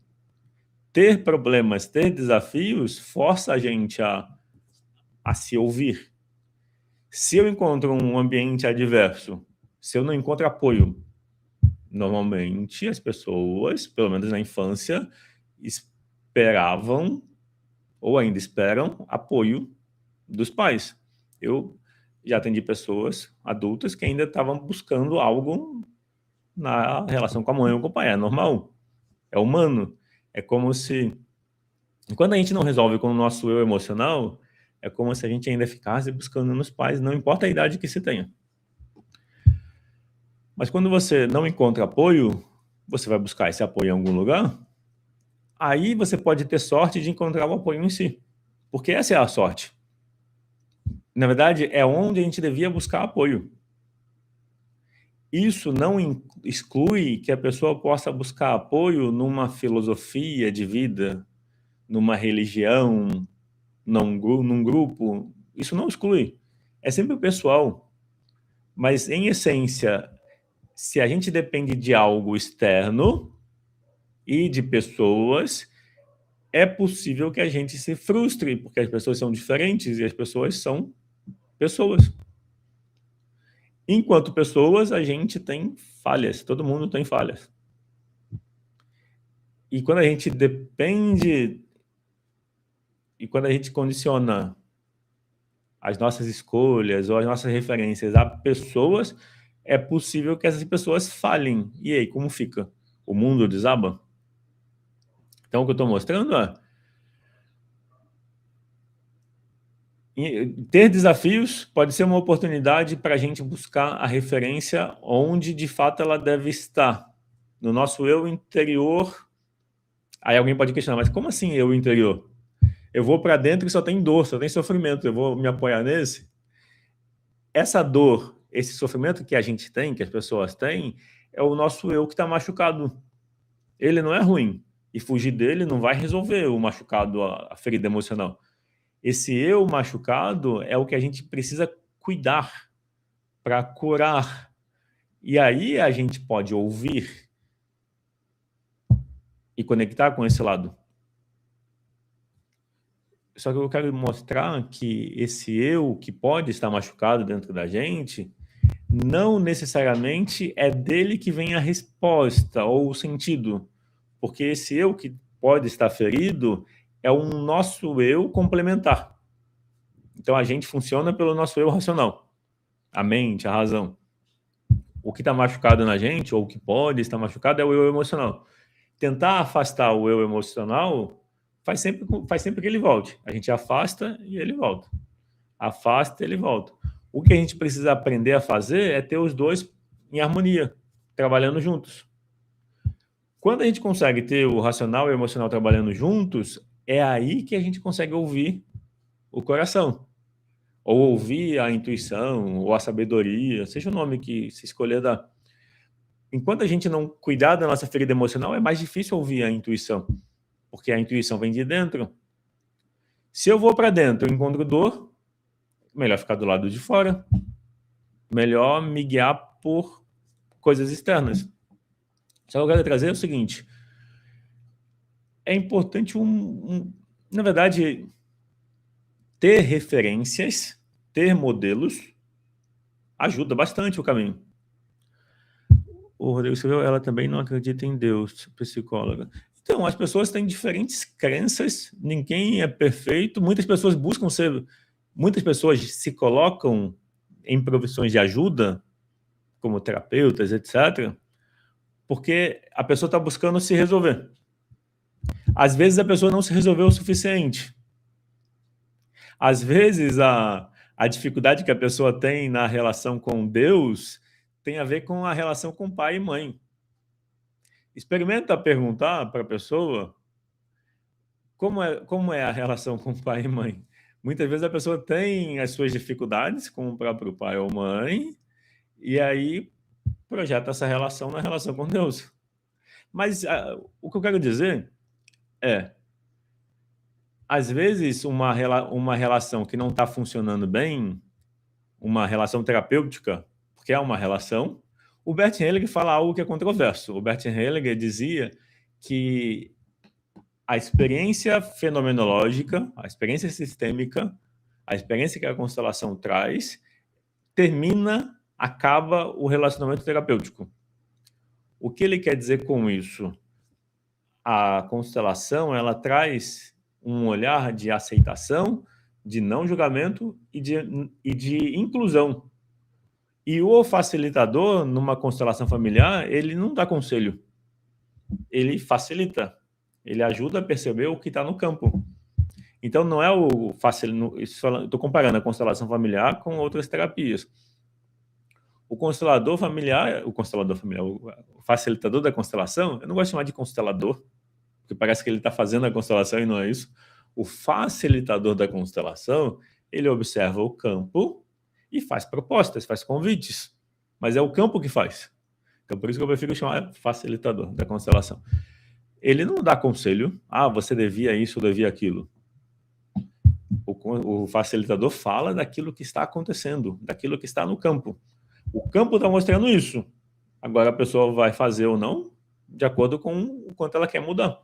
Speaker 1: Ter problemas, ter desafios, força a gente a se ouvir. Se eu encontro um ambiente adverso, se eu não encontro apoio, normalmente as pessoas, pelo menos na infância, esperavam ou ainda esperam apoio dos pais. Eu já atendi pessoas adultas que ainda estavam buscando algo na relação com a mãe ou com o pai. É normal, é humano. É como se, quando a gente não resolve com o nosso eu emocional, é como se a gente ainda ficasse buscando nos pais, não importa a idade que se tenha. Mas quando você não encontra apoio, você vai buscar esse apoio em algum lugar, aí você pode ter sorte de encontrar o apoio em si. Porque essa é a sorte. Na verdade, é onde a gente devia buscar apoio. Isso não exclui que a pessoa possa buscar apoio numa filosofia de vida, numa religião, num grupo, isso não exclui. É sempre o pessoal. Mas, em essência, se a gente depende de algo externo e de pessoas, é possível que a gente se frustre, porque as pessoas são diferentes e as pessoas são pessoas. Enquanto pessoas, a gente tem falhas, todo mundo tem falhas. E quando a gente depende, e quando a gente condiciona as nossas escolhas ou as nossas referências a pessoas, é possível que essas pessoas falhem. E aí, como fica? O mundo desaba? Então, o que eu estou mostrando é ter desafios pode ser uma oportunidade para a gente buscar a referência onde, de fato, ela deve estar. No nosso eu interior. Aí alguém pode questionar, mas como assim eu interior? Eu vou para dentro e só tem dor, só tem sofrimento, eu vou me apoiar nesse? Essa dor, esse sofrimento que a gente tem, que as pessoas têm, é o nosso eu que está machucado. Ele não é ruim. E fugir dele não vai resolver o machucado, a ferida emocional. Esse eu machucado é o que a gente precisa cuidar para curar. E aí a gente pode ouvir e conectar com esse lado. Só que eu quero mostrar que esse eu que pode estar machucado dentro da gente, não necessariamente é dele que vem a resposta ou o sentido. Porque esse eu que pode estar ferido é um nosso eu complementar. Então a gente funciona pelo nosso eu racional, a mente, a razão. O que está machucado na gente, ou o que pode estar machucado, é o eu emocional. Tentar afastar o eu emocional faz sempre que ele volte. A gente afasta e ele volta. Afasta e ele volta. O que a gente precisa aprender a fazer é ter os dois em harmonia, trabalhando juntos. Quando a gente consegue ter o racional e o emocional trabalhando juntos, é aí que a gente consegue ouvir o coração. Ou ouvir a intuição, ou a sabedoria, seja o nome que se escolher dar. Enquanto a gente não cuidar da nossa ferida emocional, é mais difícil ouvir a intuição, porque a intuição vem de dentro. Se eu vou para dentro e encontro dor, melhor ficar do lado de fora. Melhor me guiar por coisas externas. Só que eu quero trazer o seguinte: é importante na verdade, ter referências, ter modelos, ajuda bastante o caminho. O Rodrigo escreveu, ela também não acredita em Deus, psicóloga. Então, as pessoas têm diferentes crenças, ninguém é perfeito, muitas pessoas buscam ser, muitas pessoas se colocam em profissões de ajuda, como terapeutas, etc., porque a pessoa está buscando se resolver. Às vezes a pessoa não se resolveu o suficiente. Às vezes a dificuldade que a pessoa tem na relação com Deus tem a ver com a relação com pai e mãe. Experimenta perguntar para a pessoa como é a relação com pai e mãe. Muitas vezes a pessoa tem as suas dificuldades com o próprio pai ou mãe, e aí projeta essa relação na relação com Deus. Mas o que eu quero dizer é, às vezes uma relação que não está funcionando bem, uma relação terapêutica, porque é uma relação, o Bert Hellinger fala algo que é controverso. O Bert Hellinger dizia que a experiência fenomenológica, a experiência sistêmica, a experiência que a constelação traz, acaba o relacionamento terapêutico. O que ele quer dizer com isso? A constelação, ela traz um olhar de aceitação, de não julgamento e de inclusão. E o facilitador, numa constelação familiar, ele não dá conselho. Ele facilita. Ele ajuda a perceber o que está no campo. Então, não é o estou comparando a constelação familiar com outras terapias. O facilitador da constelação, eu não gosto de chamar de constelador, porque parece que ele está fazendo a constelação e não é isso. O facilitador da constelação, ele observa o campo e faz propostas, faz convites. Mas é o campo que faz. Então, por isso que eu prefiro chamar facilitador da constelação. ele não dá conselho, você devia isso, devia aquilo. O facilitador fala daquilo que está acontecendo, daquilo que está no campo. O campo está mostrando isso. Agora a pessoa vai fazer ou não, de acordo com o quanto ela quer mudar.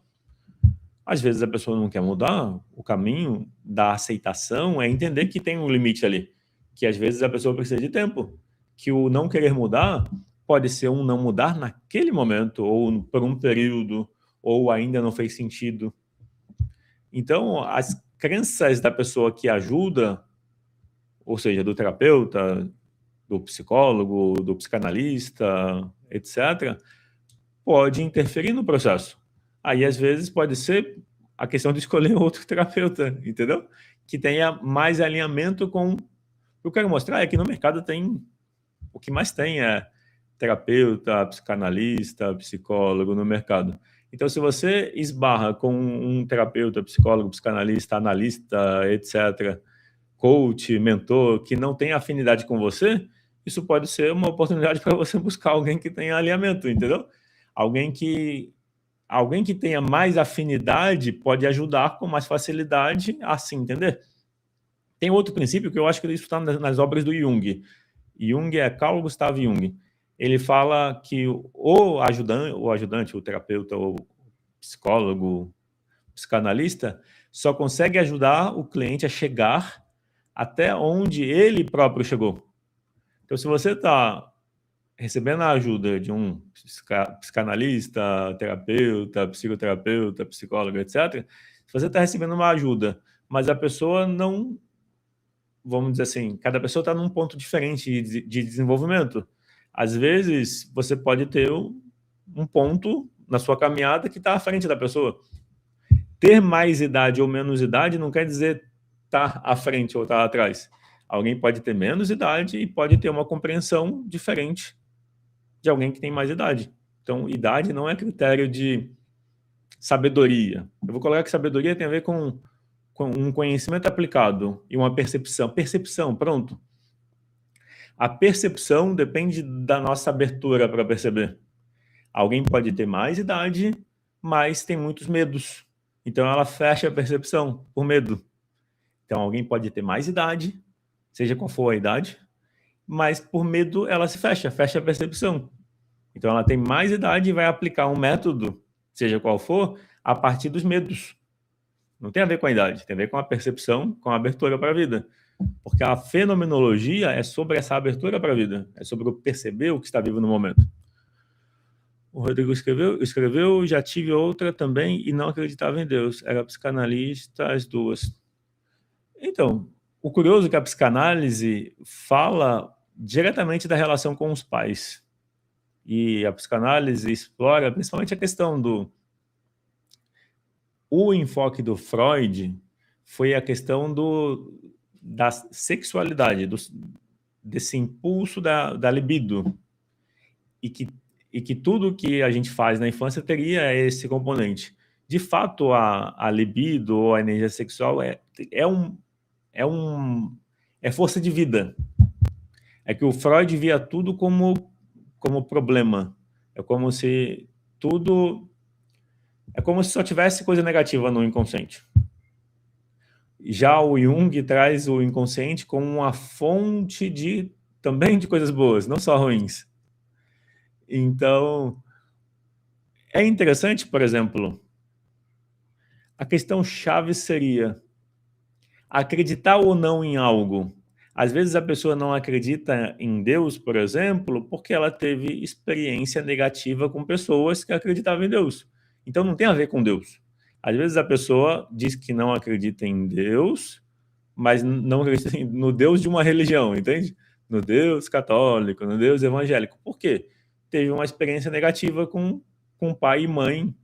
Speaker 1: Às vezes a pessoa não quer mudar, o caminho da aceitação é entender que tem um limite ali, que às vezes a pessoa precisa de tempo, que o não querer mudar pode ser um não mudar naquele momento, ou por um período, ou ainda não fez sentido. Então, as crenças da pessoa que ajuda, ou seja, do terapeuta, do psicólogo, do psicanalista, etc., pode interferir no processo. Aí, às vezes, pode ser a questão de escolher outro terapeuta, entendeu? Que tenha mais alinhamento com... O que eu quero mostrar é que no mercado tem... O que mais tem é terapeuta, psicanalista, psicólogo no mercado. Então, se você esbarra com um terapeuta, psicólogo, psicanalista, analista, etc., coach, mentor, que não tem afinidade com você, isso pode ser uma oportunidade para você buscar alguém que tenha alinhamento, entendeu? Alguém que tenha mais afinidade pode ajudar com mais facilidade a se entender. Tem outro princípio que eu acho que isso está nas obras do Jung. Jung é Carl Gustav Jung. Ele fala que o ajudante, o terapeuta, o psicólogo, psicanalista, só consegue ajudar o cliente a chegar até onde ele próprio chegou. Então, se você está recebendo a ajuda de um psicanalista, terapeuta, psicoterapeuta, psicólogo, etc., se você está recebendo uma ajuda, mas a pessoa não... Vamos dizer assim, cada pessoa está num ponto diferente de desenvolvimento. Às vezes, você pode ter um ponto na sua caminhada que está à frente da pessoa. Ter mais idade ou menos idade não quer dizer estar à frente ou estar atrás. Alguém pode ter menos idade e pode ter uma compreensão diferente de alguém que tem mais idade. Então, idade não é critério de sabedoria. Eu vou colocar que sabedoria tem a ver com um conhecimento aplicado e uma percepção. Percepção, pronto. A percepção depende da nossa abertura para perceber. Alguém pode ter mais idade, mas tem muitos medos. Então, ela fecha a percepção por medo. Então, alguém pode ter mais idade, seja qual for a idade, mas por medo ela se fecha a percepção. Então, ela tem mais idade e vai aplicar um método, seja qual for, a partir dos medos. Não tem a ver com a idade, tem a ver com a percepção, com a abertura para a vida. Porque a fenomenologia é sobre essa abertura para a vida, é sobre o perceber o que está vivo no momento. O Rodrigo escreveu, já tive outra também e não acreditava em Deus. Era psicanalista, as duas. Então, o curioso é que a psicanálise fala diretamente da relação com os pais. E a psicanálise explora principalmente a questão do... O enfoque do Freud foi a questão da sexualidade, desse impulso da libido. E que tudo que a gente faz na infância teria esse componente. De fato, a libido ou a energia sexual é força de vida. É que o Freud via tudo como problema. É como se só tivesse coisa negativa no inconsciente. Já o Jung traz o inconsciente como uma fonte também de coisas boas, não só ruins. Então, é interessante, por exemplo, a questão chave seria acreditar ou não em algo. Às vezes a pessoa não acredita em Deus, por exemplo, porque ela teve experiência negativa com pessoas que acreditavam em Deus. Então não tem a ver com Deus. Às vezes a pessoa diz que não acredita em Deus, mas não acredita no Deus de uma religião, entende? No Deus católico, no Deus evangélico. Por quê? Teve uma experiência negativa com pai e mãe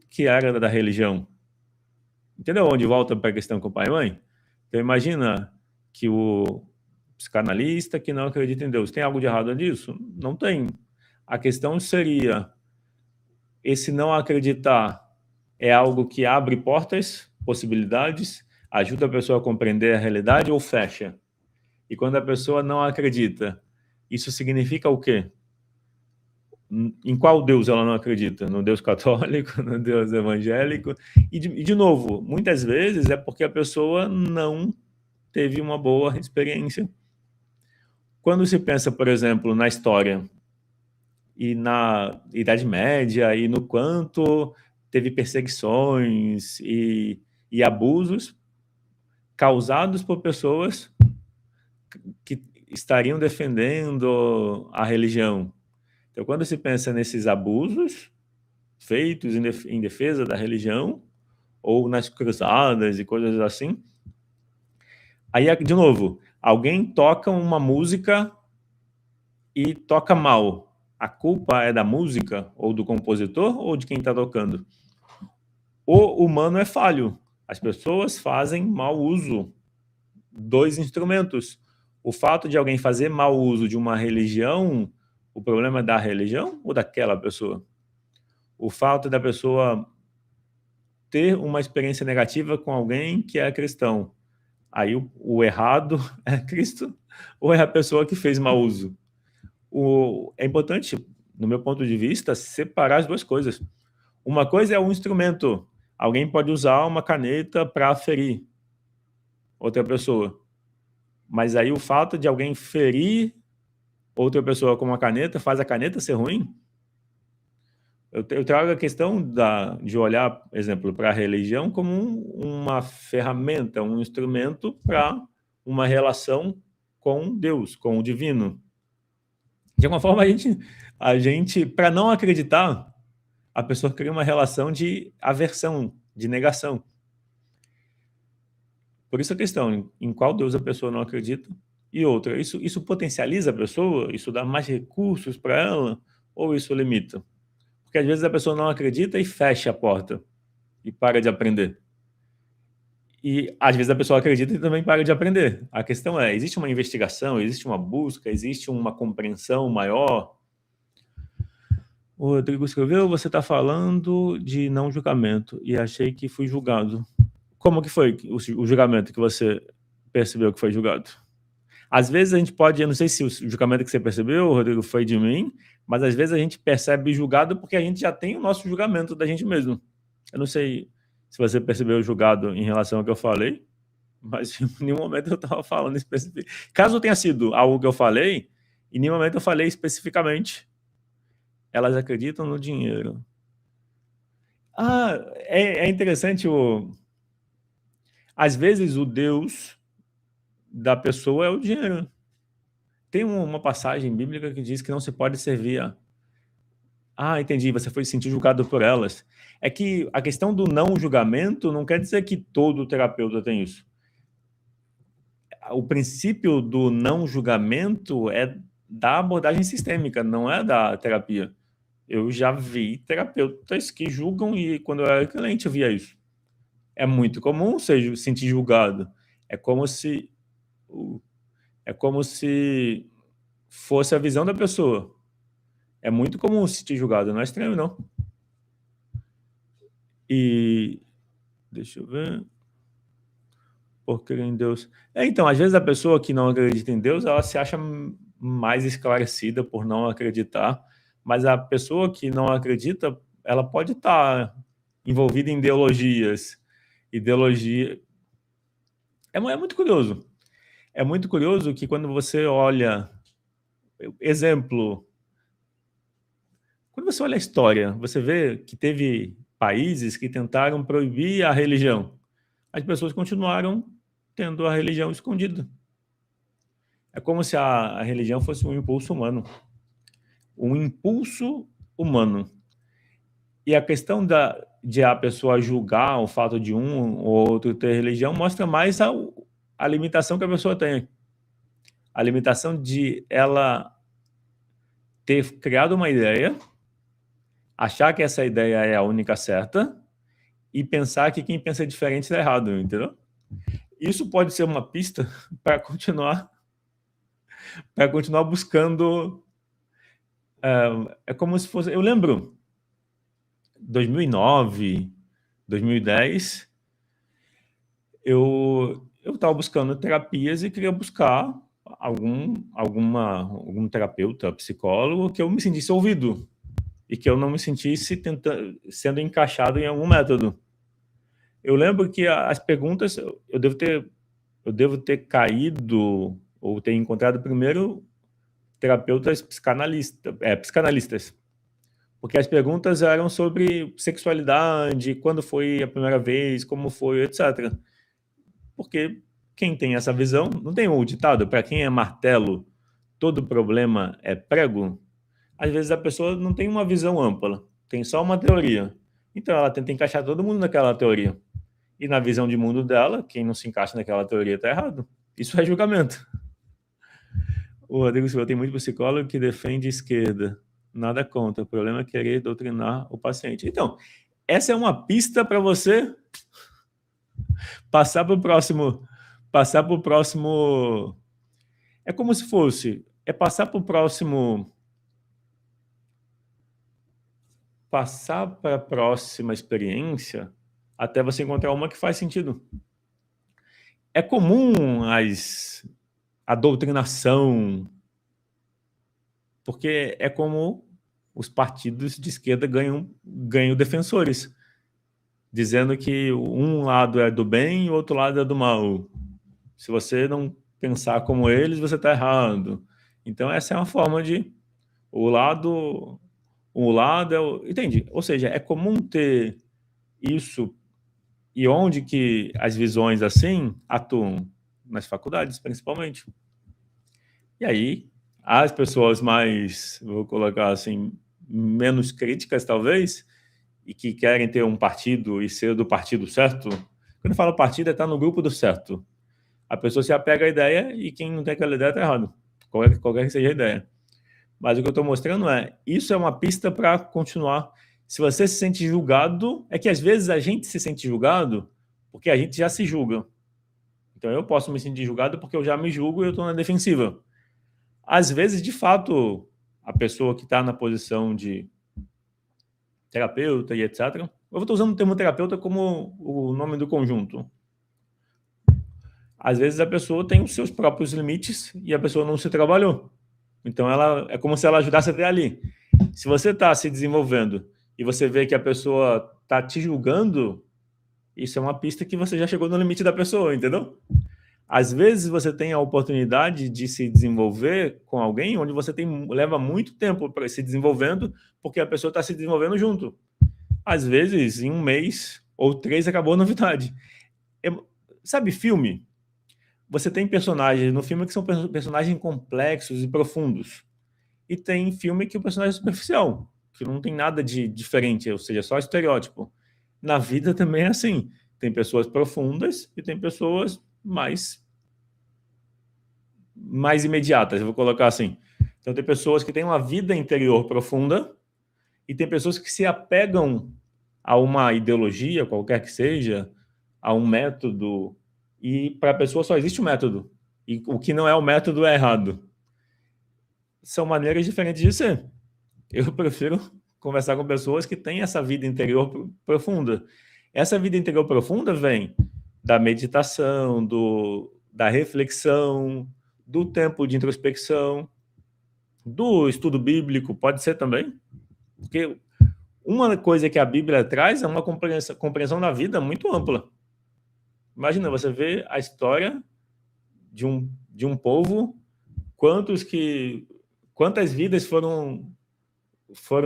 Speaker 1: que era da religião. Entendeu onde volta para a questão com pai e mãe? Então imagina que o psicanalista que não acredita em Deus, tem algo de errado nisso? Não tem. A questão seria, esse não acreditar é algo que abre portas, possibilidades, ajuda a pessoa a compreender a realidade ou fecha? E quando a pessoa não acredita, isso significa o quê? Em qual Deus ela não acredita? No Deus católico, no Deus evangélico? E de novo, muitas vezes é porque a pessoa não teve uma boa experiência. Quando se pensa, por exemplo, na história e na Idade Média e no quanto teve perseguições e abusos causados por pessoas que estariam defendendo a religião. Então, quando se pensa nesses abusos feitos em defesa da religião, ou nas cruzadas e coisas assim, aí, de novo, alguém toca uma música e toca mal. A culpa é da música, ou do compositor, ou de quem está tocando? O humano é falho. As pessoas fazem mau uso dos instrumentos. O fato de alguém fazer mau uso de uma religião, o problema é da religião ou daquela pessoa? O fato da pessoa ter uma experiência negativa com alguém que é cristão, aí o errado é Cristo ou é a pessoa que fez mau uso? É importante, no meu ponto de vista, separar as duas coisas. Uma coisa é um instrumento. Alguém pode usar uma caneta para ferir outra pessoa. Mas aí o fato de alguém ferir outra pessoa com uma caneta faz a caneta ser ruim? Eu trago a questão de olhar, por exemplo, para a religião como uma ferramenta, um instrumento para uma relação com Deus, com o divino. De alguma forma, a gente para não acreditar, a pessoa cria uma relação de aversão, de negação. Por isso a questão, em qual Deus a pessoa não acredita? E outra, isso potencializa a pessoa? Isso dá mais recursos para ela? Ou isso limita? Porque às vezes a pessoa não acredita e fecha a porta e para de aprender. E às vezes a pessoa acredita e também para de aprender. A questão é, existe uma investigação, existe uma busca, existe uma compreensão maior? O Rodrigo escreveu, você está falando de não julgamento e achei que fui julgado. Como que foi o julgamento que você percebeu que foi julgado? Às vezes a gente pode, eu não sei se o julgamento que você percebeu, Rodrigo, foi de mim, mas às vezes a gente percebe julgado porque a gente já tem o nosso julgamento da gente mesmo. Eu não sei se você percebeu julgado em relação ao que eu falei, mas em nenhum momento eu estava falando especificamente. Caso tenha sido algo que eu falei, em nenhum momento eu falei especificamente. Elas acreditam no dinheiro. É interessante às vezes o Deus da pessoa é o dinheiro. Tem uma passagem bíblica que diz que não se pode servir entendi, você foi se sentir julgado por elas. É que a questão do não julgamento não quer dizer que todo terapeuta tem isso. O princípio do não julgamento é da abordagem sistêmica, não é da terapia. Eu já vi terapeutas que julgam e quando eu era cliente eu via isso. É muito comum se sentir julgado. É como se fosse a visão da pessoa. É muito comum se sentir julgado, não é estranho, não. E deixa eu ver. Por crer em Deus. Então, às vezes a pessoa que não acredita em Deus, ela se acha mais esclarecida por não acreditar, mas a pessoa que não acredita, ela pode estar envolvida em ideologias. Ideologia. É muito curioso. É muito curioso que quando você olha. Exemplo. Quando você olha a história, você vê que teve países que tentaram proibir a religião. As pessoas continuaram tendo a religião escondida. É como se a religião fosse um impulso humano. Um impulso humano. E a questão de a pessoa julgar o fato de um ou outro ter religião mostra mais a limitação que a pessoa tem. A limitação de ela ter criado uma ideia, achar que essa ideia é a única certa e pensar que quem pensa diferente está errado, entendeu? Isso pode ser uma pista para continuar buscando. É como se fosse. Eu lembro 2009, 2010, eu estava buscando terapias e queria buscar algum terapeuta, psicólogo que eu me sentisse ouvido. e que eu não me sentisse sendo encaixado em algum método. Eu lembro que as perguntas, eu devo ter caído ou ter encontrado primeiro terapeutas psicanalistas, porque as perguntas eram sobre sexualidade, quando foi a primeira vez, como foi, etc. Porque quem tem essa visão, não tem um ditado, para quem é martelo, todo problema é prego. Às vezes a pessoa não tem uma visão ampla, tem só uma teoria. Então ela tenta encaixar todo mundo naquela teoria. E na visão de mundo dela, quem não se encaixa naquela teoria está errado. Isso é julgamento. O Rodrigo Silva tem muito psicólogo que defende esquerda. Nada contra. O problema é querer doutrinar o paciente. Então, essa é uma pista para você passar para o próximo. Passar para o próximo. É como se fosse. É passar para o próximo. Passar para a próxima experiência até você encontrar uma que faz sentido. É comum a doutrinação, porque é como os partidos de esquerda ganham defensores, dizendo que um lado é do bem e o outro lado é do mal. Se você não pensar como eles, você está errado. Então essa é uma forma de o lado é o, entende? Ou seja, é comum ter isso. E onde que as visões assim atuam? Nas faculdades, principalmente. E aí, as pessoas mais, vou colocar assim, menos críticas, talvez, e que querem ter um partido e ser do partido certo, quando eu falo partido, é estar no grupo do certo. A pessoa se apega à ideia e quem não tem aquela ideia está errado, qualquer que seja a ideia. Mas o que eu estou mostrando isso é uma pista para continuar. Se você se sente julgado, é que às vezes a gente se sente julgado porque a gente já se julga. Então eu posso me sentir julgado porque eu já me julgo e eu estou na defensiva. Às vezes, de fato, a pessoa que está na posição de terapeuta e etc. Eu estou usando o termo terapeuta como o nome do conjunto. Às vezes a pessoa tem os seus próprios limites e a pessoa não se trabalhou. Então ela é como se ela ajudasse até ali. Se você está se desenvolvendo e você vê que a pessoa está te julgando, isso é uma pista que você já chegou no limite da pessoa, entendeu? Às vezes você tem a oportunidade de se desenvolver com alguém onde você leva muito tempo para se desenvolvendo, porque a pessoa está se desenvolvendo junto. Às vezes, em um mês ou 3, acabou a novidade. Sabe filme? Você tem personagens no filme que são personagens complexos e profundos. E tem filme que o personagem é superficial, que não tem nada de diferente, ou seja, só estereótipo. Na vida também é assim. Tem pessoas profundas e tem pessoas mais imediatas, eu vou colocar assim. Então tem pessoas que têm uma vida interior profunda e tem pessoas que se apegam a uma ideologia, qualquer que seja, a um método, e para a pessoa só existe um método. E o que não é o método é errado. São maneiras diferentes de ser. Eu prefiro conversar com pessoas que têm essa vida interior profunda. Essa vida interior profunda vem da meditação, da reflexão, do tempo de introspecção, do estudo bíblico, pode ser também. Porque uma coisa que a Bíblia traz é uma compreensão da vida muito ampla. Imagina, você vê a história de um povo, quantas vidas foram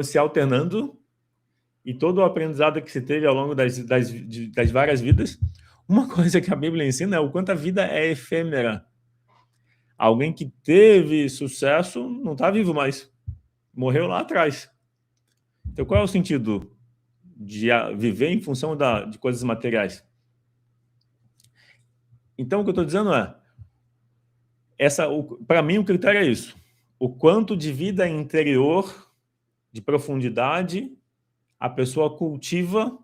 Speaker 1: se alternando e todo o aprendizado que se teve ao longo das várias vidas. Uma coisa que a Bíblia ensina é o quanto a vida é efêmera. Alguém que teve sucesso não está vivo mais. Morreu lá atrás. Então, qual é o sentido de viver em função de coisas materiais? Então, o que eu estou dizendo para mim, o critério é isso. O quanto de vida interior, de profundidade, a pessoa cultiva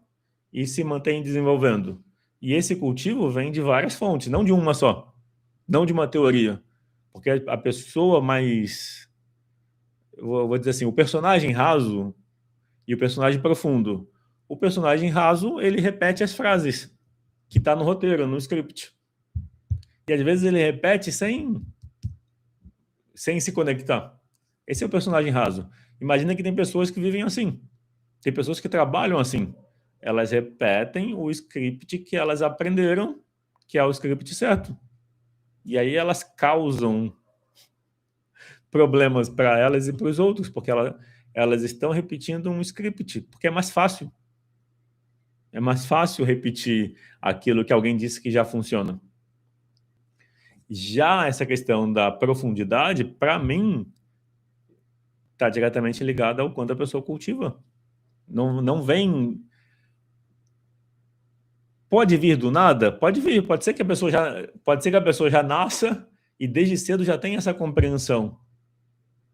Speaker 1: e se mantém desenvolvendo. E esse cultivo vem de várias fontes, não de uma só. Não de uma teoria. Porque a pessoa mais... Eu vou dizer assim, o personagem raso e o personagem profundo. O personagem raso, ele repete as frases que está no roteiro, no script. E às vezes ele repete sem se conectar. Esse é o personagem raso. Imagina que tem pessoas que vivem assim. Tem pessoas que trabalham assim. Elas repetem o script que elas aprenderam, que é o script certo. E aí elas causam problemas para elas e para os outros, porque elas estão repetindo um script, porque é mais fácil. É mais fácil repetir aquilo que alguém disse que já funciona. Já essa questão da profundidade, para mim, está diretamente ligada ao quanto a pessoa cultiva. Não vem... Pode vir do nada? Pode vir. Pode ser que a pessoa já nasça e desde cedo já tenha essa compreensão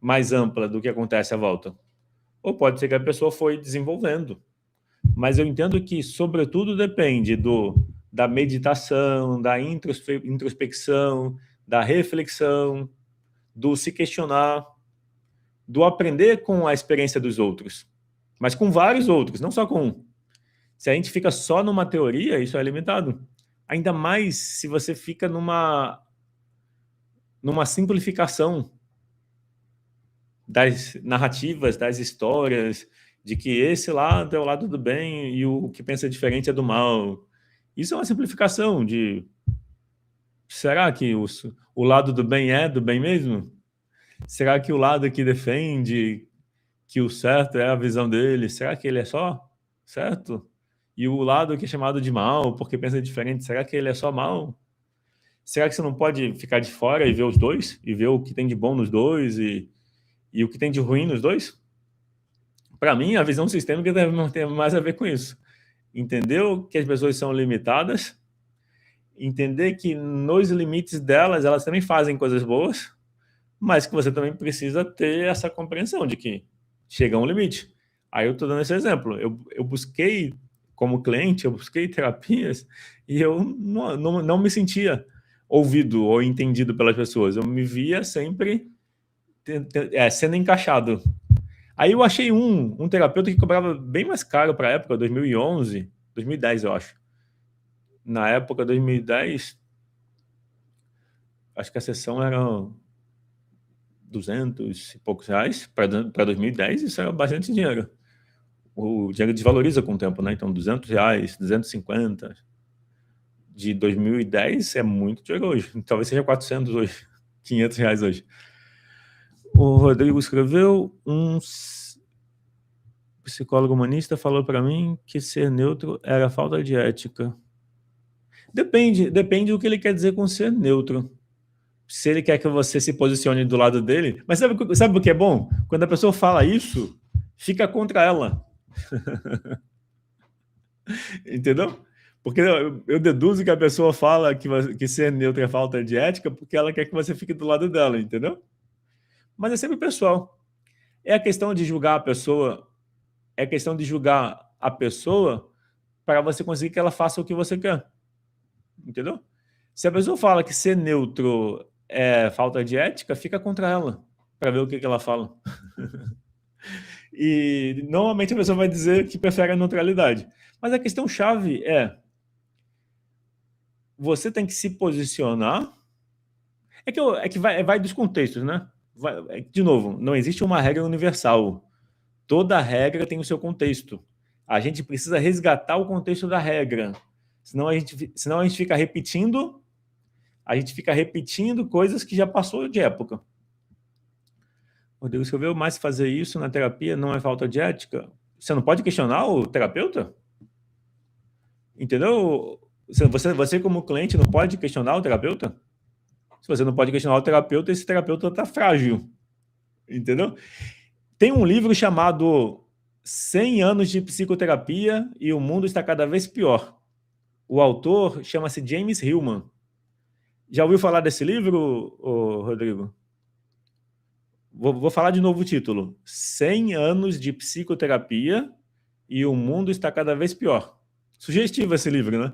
Speaker 1: mais ampla do que acontece à volta. Ou pode ser que a pessoa foi desenvolvendo. Mas eu entendo que, sobretudo, depende da meditação, da introspecção, da reflexão, do se questionar, do aprender com a experiência dos outros, mas com vários outros, não só com um. Se a gente fica só numa teoria, isso é limitado. Ainda mais se você fica numa simplificação das narrativas, das histórias, de que esse lado é o lado do bem e o que pensa diferente é do mal. Isso é uma simplificação de... Será que o lado do bem é do bem mesmo? Será que o lado que defende que o certo é a visão dele, será que ele é só certo? E o lado que é chamado de mal, porque pensa diferente, será que ele é só mal? Será que você não pode ficar de fora e ver os dois? E ver o que tem de bom nos dois e o que tem de ruim nos dois? Para mim, a visão sistêmica deve ter mais a ver com isso. Entender que as pessoas são limitadas, entender que nos limites delas, elas também fazem coisas boas, mas que você também precisa ter essa compreensão de que chega a um limite. Aí eu estou dando esse exemplo. Eu busquei, como cliente, eu busquei terapias e eu não me sentia ouvido ou entendido pelas pessoas. Eu me via sempre sendo encaixado. Aí eu achei um terapeuta que cobrava bem mais caro para a época, 2011, 2010, eu acho. Na época, 2010, acho que a sessão era 200 e poucos reais. Para 2010, isso era bastante dinheiro. O dinheiro desvaloriza com o tempo, né? Então, 200 reais, 250. De 2010 é muito dinheiro hoje. Talvez seja 400 hoje, 500 reais hoje. O Rodrigo escreveu: um psicólogo humanista falou para mim que ser neutro era falta de ética. Depende do que ele quer dizer com ser neutro. Se ele quer que você se posicione do lado dele... Mas sabe o que é bom? Quando a pessoa fala isso, fica contra ela. Entendeu? Porque eu deduzo que a pessoa fala que ser neutro é falta de ética porque ela quer que você fique do lado dela, entendeu? Mas é sempre pessoal. É a questão de julgar a pessoa, para você conseguir que ela faça o que você quer. Entendeu? Se a pessoa fala que ser neutro é falta de ética, fica contra ela, para ver o que ela fala. E normalmente a pessoa vai dizer que prefere a neutralidade. Mas a questão chave é: você tem que se posicionar. É que vai dos contextos, né? De novo, não existe uma regra universal. Toda regra tem o seu contexto. A gente precisa resgatar o contexto da regra. Senão a gente fica repetindo coisas que já passou de época. Rodrigo escreveu: mas fazer isso na terapia não é falta de ética? Você não pode questionar o terapeuta? Entendeu? Você como cliente não pode questionar o terapeuta? Se você não pode questionar o terapeuta, esse terapeuta está frágil. Entendeu? Tem um livro chamado 100 anos de psicoterapia e o mundo está cada vez pior. O autor chama-se James Hillman. Já ouviu falar desse livro, Rodrigo? Vou falar de novo o título. 100 anos de psicoterapia e o mundo está cada vez pior. Sugestivo esse livro, né?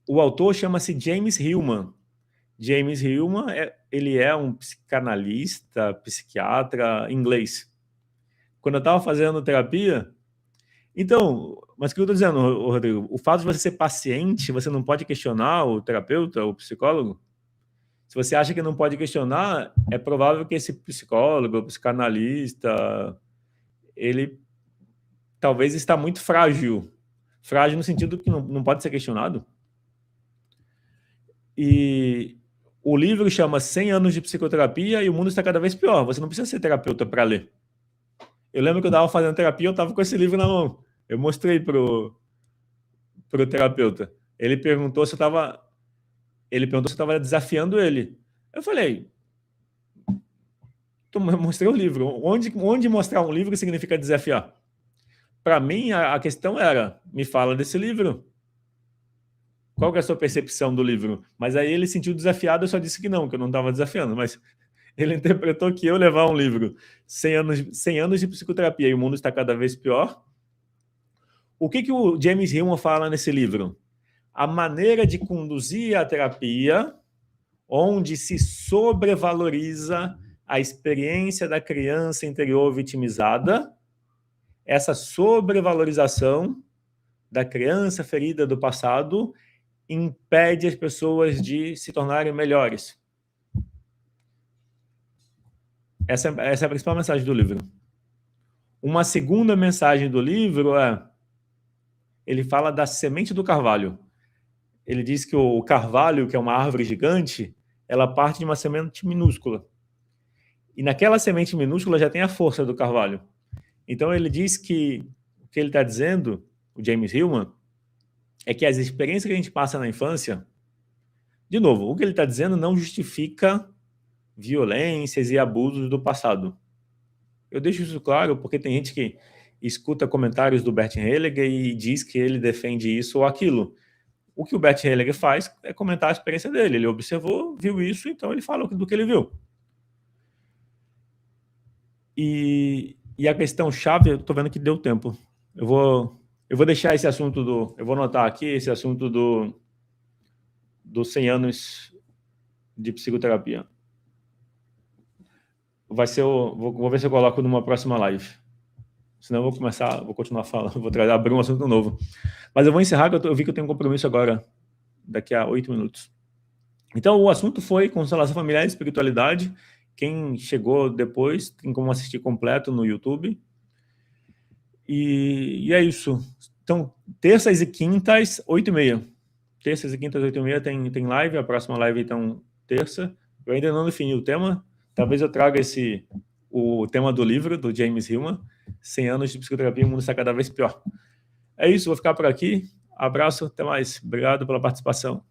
Speaker 1: O autor chama-se James Hillman. James Hillman, ele é um psicanalista, psiquiatra inglês. Quando eu estava fazendo terapia... Então, mas o que eu estou dizendo, Rodrigo? O fato de você ser paciente, você não pode questionar o terapeuta, o psicólogo? Se você acha que não pode questionar, é provável que esse psicólogo, psicanalista, ele talvez está muito frágil. Frágil no sentido que não pode ser questionado. E o livro chama 100 anos de psicoterapia e o mundo está cada vez pior. Você não precisa ser terapeuta para ler. Eu lembro que eu estava fazendo terapia, eu estava com esse livro na mão. Eu mostrei pro terapeuta. Ele perguntou se eu estava desafiando ele. Eu falei, eu mostrei o livro. Onde mostrar um livro significa desafiar? Para mim, a questão era, me fala desse livro. Qual que é a sua percepção do livro? Mas aí ele sentiu desafiado, eu só disse que eu não estava desafiando, mas ele interpretou que eu levar um livro 100 anos de psicoterapia e o mundo está cada vez pior. O que o James Hillman fala nesse livro? A maneira de conduzir a terapia, onde se sobrevaloriza a experiência da criança interior vitimizada, essa sobrevalorização da criança ferida do passado impede as pessoas de se tornarem melhores. Essa é a principal mensagem do livro. Uma segunda mensagem do livro ele fala da semente do carvalho. Ele diz que o carvalho, que é uma árvore gigante, ela parte de uma semente minúscula. E naquela semente minúscula já tem a força do carvalho. Então ele diz que o que ele está dizendo, o James Hillman, é que as experiências que a gente passa na infância, de novo, o que ele está dizendo não justifica violências e abusos do passado. Eu deixo isso claro porque tem gente que escuta comentários do Bert Hellinger e diz que ele defende isso ou aquilo. O que o Bert Hellinger faz é comentar a experiência dele. Ele observou, viu isso, então ele fala do que ele viu. E a questão chave, eu estou vendo que deu tempo. Eu vou deixar esse assunto eu vou anotar aqui esse assunto dos 100 anos de psicoterapia. Vou ver se eu coloco numa próxima live. Senão eu vou continuar falando, abrir um assunto novo. Mas eu vou encerrar, que eu vi que eu tenho um compromisso agora, daqui a 8 minutos. Então, o assunto foi constelação familiar e espiritualidade. Quem chegou depois, tem como assistir completo no YouTube. E é isso. Então, terças e quintas, 8h30. Terças e quintas, 8h30 tem live. A próxima live, então, terça. Eu ainda não defini o tema. Talvez eu traga o tema do livro, do James Hillman, 100 anos de psicoterapia, o mundo está cada vez pior. É isso, vou ficar por aqui. Abraço, até mais. Obrigado pela participação.